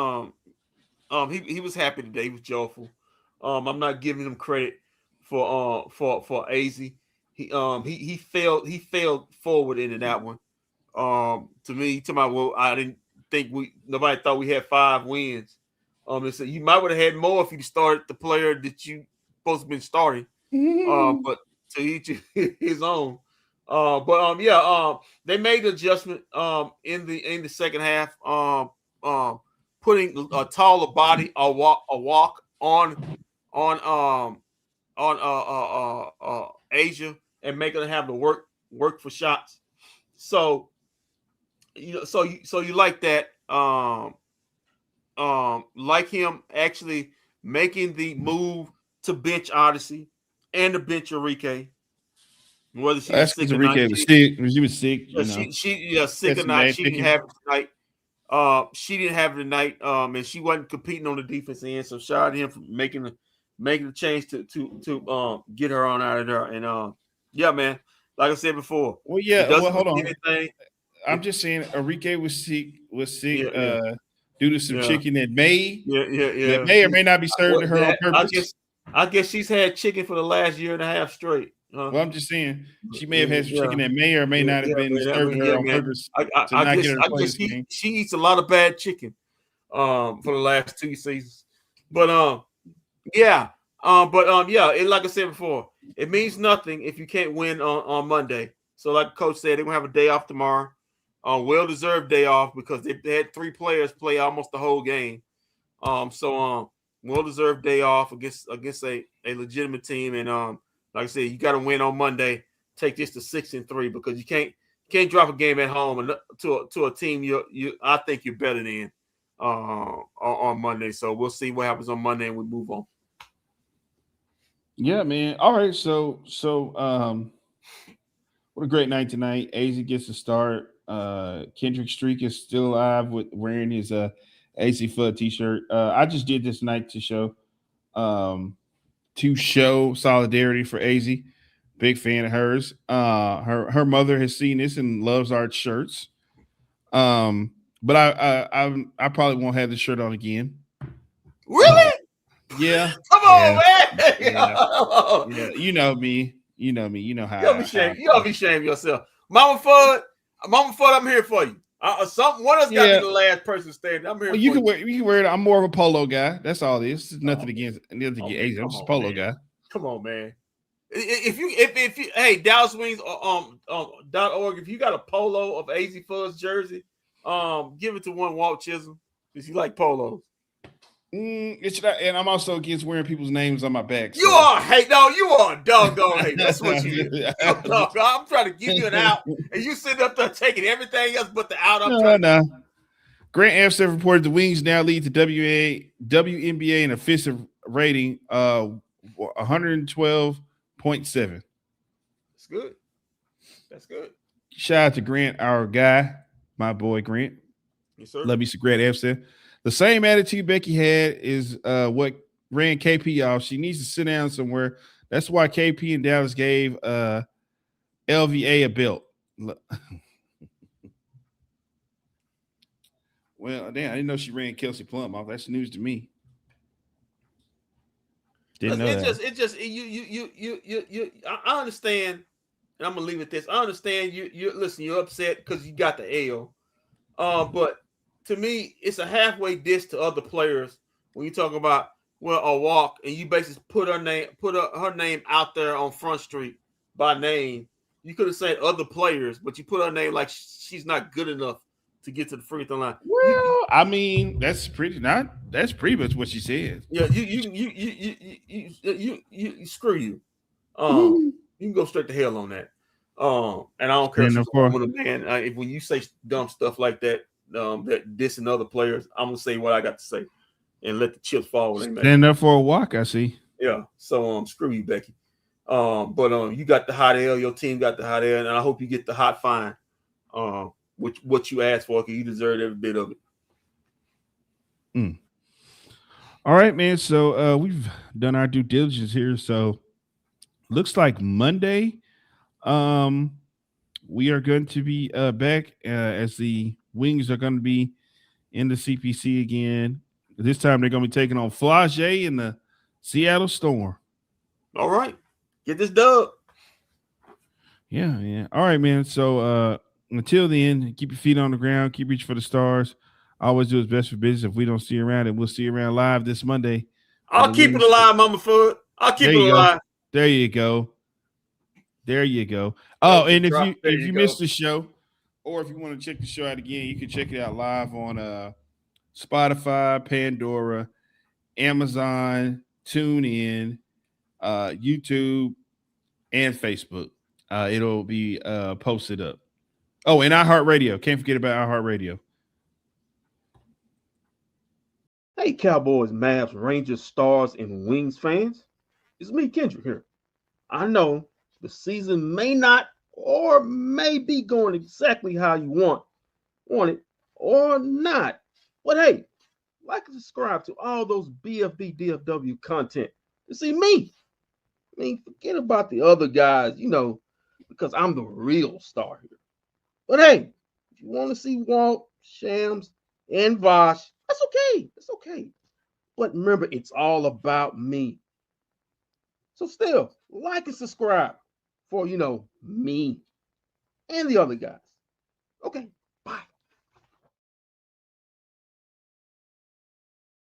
he was happy today. He was joyful. I'm not giving him credit for AZ. He failed forward into that one. I didn't think nobody thought we had 5 wins. So you might would have had more if you started the player that you supposed to have been starting. But to each his own. They made the adjustment in the second half. Putting a taller body, a walk on Asia and making her have to work for shots. So you like that. Like him actually making the move to bench Odyssey and to bench Enrique. Whether she was sick or not, Enrique was sick. She was sick. She sick or not. She didn't have it tonight. She didn't have it tonight. And she wasn't competing on the defense end. So shout out to him for making the change to get her on out of there. And man, like I said before. Well, yeah. Well, hold on. I'm just saying Enrique was sick. Due to some chicken that may or may not be served to her on purpose. I guess she's had chicken for the last year and a half straight. Well, I'm just saying she may have had some chicken that may or may not have been served to her on purpose. I guess she eats a lot of bad chicken for the last 2 seasons. But like I said before, it means nothing if you can't win on Monday. So like Coach said, they're gonna have a day off tomorrow. Well-deserved day off because they had 3 players play almost the whole game. Well-deserved day off against a legitimate team. And like I said, you got to win on Monday. Take this to 6-3 because you can't drop a game at home and to a team I think you're better than on Monday. So we'll see what happens on Monday and we move on. Yeah, man. All right. So what a great night tonight. AZ gets a start. Kendrick Streak is still alive with wearing his AC Flood t-shirt. I just did this night to show solidarity for AZ. Big fan of hers. Her mother has seen this and loves our shirts. But I probably won't have the shirt on again. Really? Yeah. Come on, man. Yeah. You know me. You know how. You ought to be ashamed of yourself. Mama Fudd, I'm here for you. One of us got to be the last person standing. I'm here. Well, you can wear it. I'm more of a polo guy. That's all this. It's nothing against AZ. I'm just a polo guy. Come on, man. If you hey, Dallas Wings .org, if you got a polo of AZ Fuzz jersey, give it to one Walt Chisholm because you like polos. It's not, and I'm also against wearing people's names on my back. You are hate, no, you are a doggone hate. That's what you is. I'm trying to give you an out, and you sitting up there taking everything else but the out. I'm trying to. Grant Amstead reported the Wings now lead the WNBA in offensive rating 112.7. That's good. That's good. Shout out to Grant, our guy, my boy Grant. Yes, sir. Love me some Grant Amstead. The same attitude Becky had is what ran KP off. She needs to sit down somewhere. That's why KP and Dallas gave LVA a belt. Well, damn, I didn't know she ran Kelsey Plum off. That's news to me. Didn't know that. It just you I understand, and I'm gonna leave it at this. I understand you listen, you're upset because you got the L. But to me, it's a halfway diss to other players when you talk about a walk and you basically put her name out there on Front Street by name. You could have said other players, but you put her name like she's not good enough to get to the free throw line. Well, I mean, that's pretty much what she said. Yeah, you screw you. You can go straight to hell on that. And I don't care if she's a woman or man. When you say dumb stuff like that, that dissing other players, I'm gonna say what I got to say and let the chips fall when they make. Stand up for a walk, I see. Yeah. So screw you, Becky. But you got the hot L, your team got the hot L, and I hope you get the hot fine. Which what you asked for, because you deserve every bit of it. All right, man. So we've done our due diligence here. So looks like Monday, we are going to be back as the Wings are going to be in the CPC again. This time they're going to be taking on Flage and the Seattle Storm. All right, get this dub. Yeah. All right, man. So until then, keep your feet on the ground, keep reaching for the stars. Always do what's best for business. If we don't see you around, and we'll see you around live this Monday. I'll keep it alive, Mama Foot. I'll keep it alive. There you go. Oh, and if you missed the show, or if you want to check the show out again, you can check it out live on Spotify, Pandora, Amazon, TuneIn, YouTube, and Facebook. It'll be posted up. Oh, and iHeartRadio. Can't forget about iHeartRadio. Hey, Cowboys, Mavs, Rangers, Stars, and Wings fans. It's me, Kendrick, here. I know the season may not or may be going exactly how you want it or not. But hey, like and subscribe to all those bFb DFW content to see me. I mean, forget about the other guys, because I'm the real star here. But hey, if you want to see Walt, Shams, and Vosh, that's okay. It's okay. But remember, it's all about me. So still, like and subscribe for, me and the other guys. Okay.